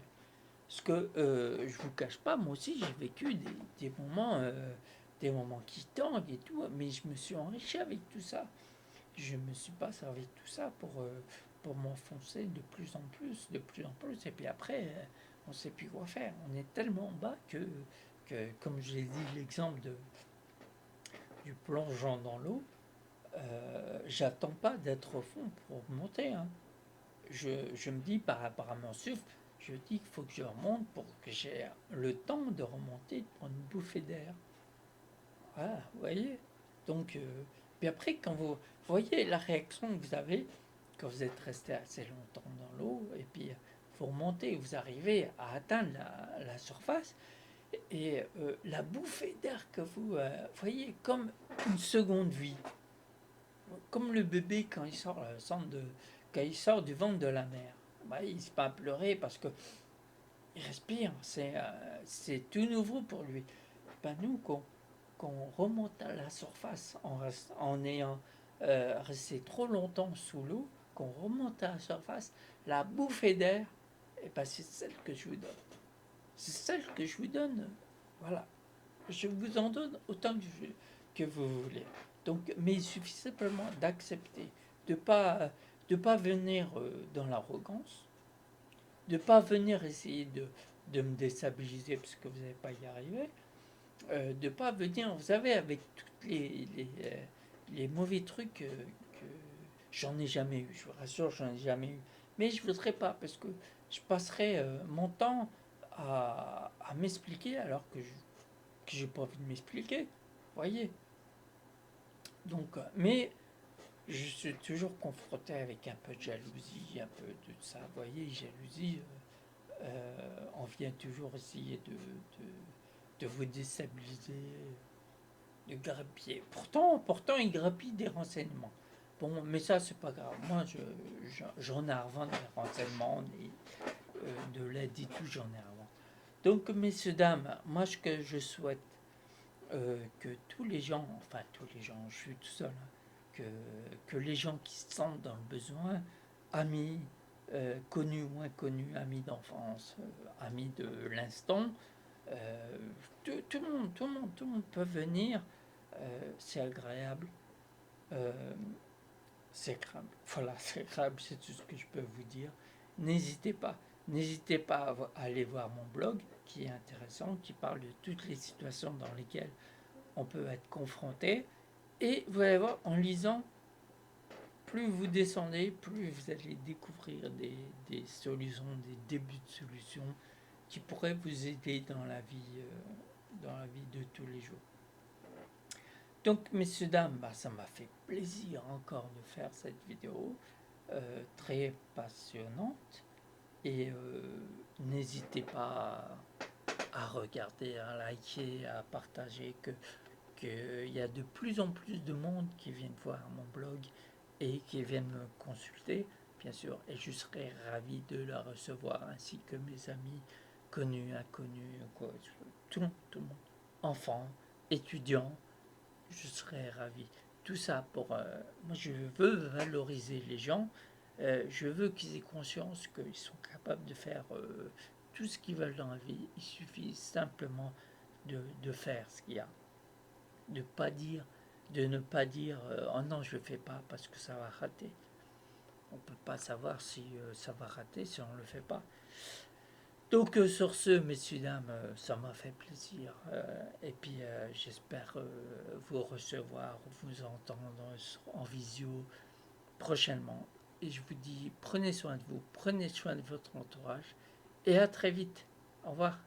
Parce que je vous cache pas, moi aussi j'ai vécu des moments qui tendent et tout, mais je me suis enrichi avec tout ça. Je me suis pas servi de tout ça pour m'enfoncer de plus en plus, et puis après, on sait plus quoi faire. On est tellement bas comme j'ai dit l'exemple du plongeon dans l'eau, j'attends pas d'être au fond pour monter. Hein. Je me dis par rapport à mon souffle, je dis qu'il faut que je remonte pour que j'ai le temps de remonter, de prendre une bouffée d'air. Voilà, vous voyez. Donc, puis après, quand vous voyez la réaction que vous avez, quand vous êtes resté assez longtemps dans l'eau, et puis vous remontez, vous arrivez à atteindre la surface, et la bouffée d'air que vous voyez comme une seconde vie, comme le bébé quand il sort, quand il sort du ventre de la mer. Bah, il ne se met pas à pleurer parce que il respire, c'est tout nouveau pour lui. Ben nous, qu'on remonte à la surface en ayant resté trop longtemps sous l'eau, qu'on remonte à la surface, la bouffée d'air, et ben c'est celle que je vous donne. C'est celle que je vous donne. Voilà. Je vous en donne autant que vous voulez. Donc, mais il suffit simplement d'accepter, de pas venir dans l'arrogance, de pas venir essayer de me déstabiliser parce que vous n'allez pas y arriver, de pas venir, vous savez, avec tous les mauvais trucs que j'en ai jamais eu, je vous rassure, j'en ai jamais eu. Mais je ne voudrais pas parce que je passerais mon temps à m'expliquer alors que j'ai pas envie de m'expliquer. Vous voyez. Donc, mais je suis toujours confronté avec un peu de jalousie, un peu de ça. Vous voyez, jalousie, on vient toujours essayer de vous déstabiliser, de grappiller. Pourtant, il grappille des renseignements. Bon, mais ça, c'est pas grave. Moi, j'en ai à revendre des renseignements, de l'aide et tout, j'en ai à revendre. Donc, messieurs, dames, moi, ce que je souhaite, que tous les gens, enfin, tous les gens, je suis tout seul, hein, que les gens qui se sentent dans le besoin, amis, connus ou inconnus, amis d'enfance, amis de l'instant, euh, tout le monde peut venir. C'est agréable. Euh, c'est agréable. Voilà, c'est agréable, c'est tout ce que je peux vous dire. N'hésitez pas. N'hésitez pas à aller voir mon blog qui est intéressant, qui parle de toutes les situations dans lesquelles on peut être confronté. Et vous allez voir, en lisant, plus vous descendez, plus vous allez découvrir des solutions, des débuts de solutions qui pourraient vous aider dans la vie de tous les jours. Donc, messieurs, dames, bah, ça m'a fait plaisir encore de faire cette vidéo, très passionnante. Et n'hésitez pas à regarder, à liker, à partager, qu'il y a de plus en plus de monde qui viennent voir mon blog et qui viennent me consulter, bien sûr, et je serai ravi de la recevoir, ainsi que mes amis connus, inconnus, quoi, tout le monde, enfants, étudiants, je serais ravi. Tout ça pour... moi, je veux valoriser les gens. Je veux qu'ils aient conscience qu'ils sont capables de faire tout ce qu'ils veulent dans la vie. Il suffit simplement de faire ce qu'il y a. De pas dire, de ne pas dire oh non, je ne le fais pas parce que ça va rater. On ne peut pas savoir si ça va rater si on ne le fait pas. Donc sur ce, messieurs, dames, ça m'a fait plaisir. Et puis j'espère vous recevoir, vous entendre en visio prochainement. Et je vous dis, prenez soin de vous, prenez soin de votre entourage. et à très vite. Au revoir.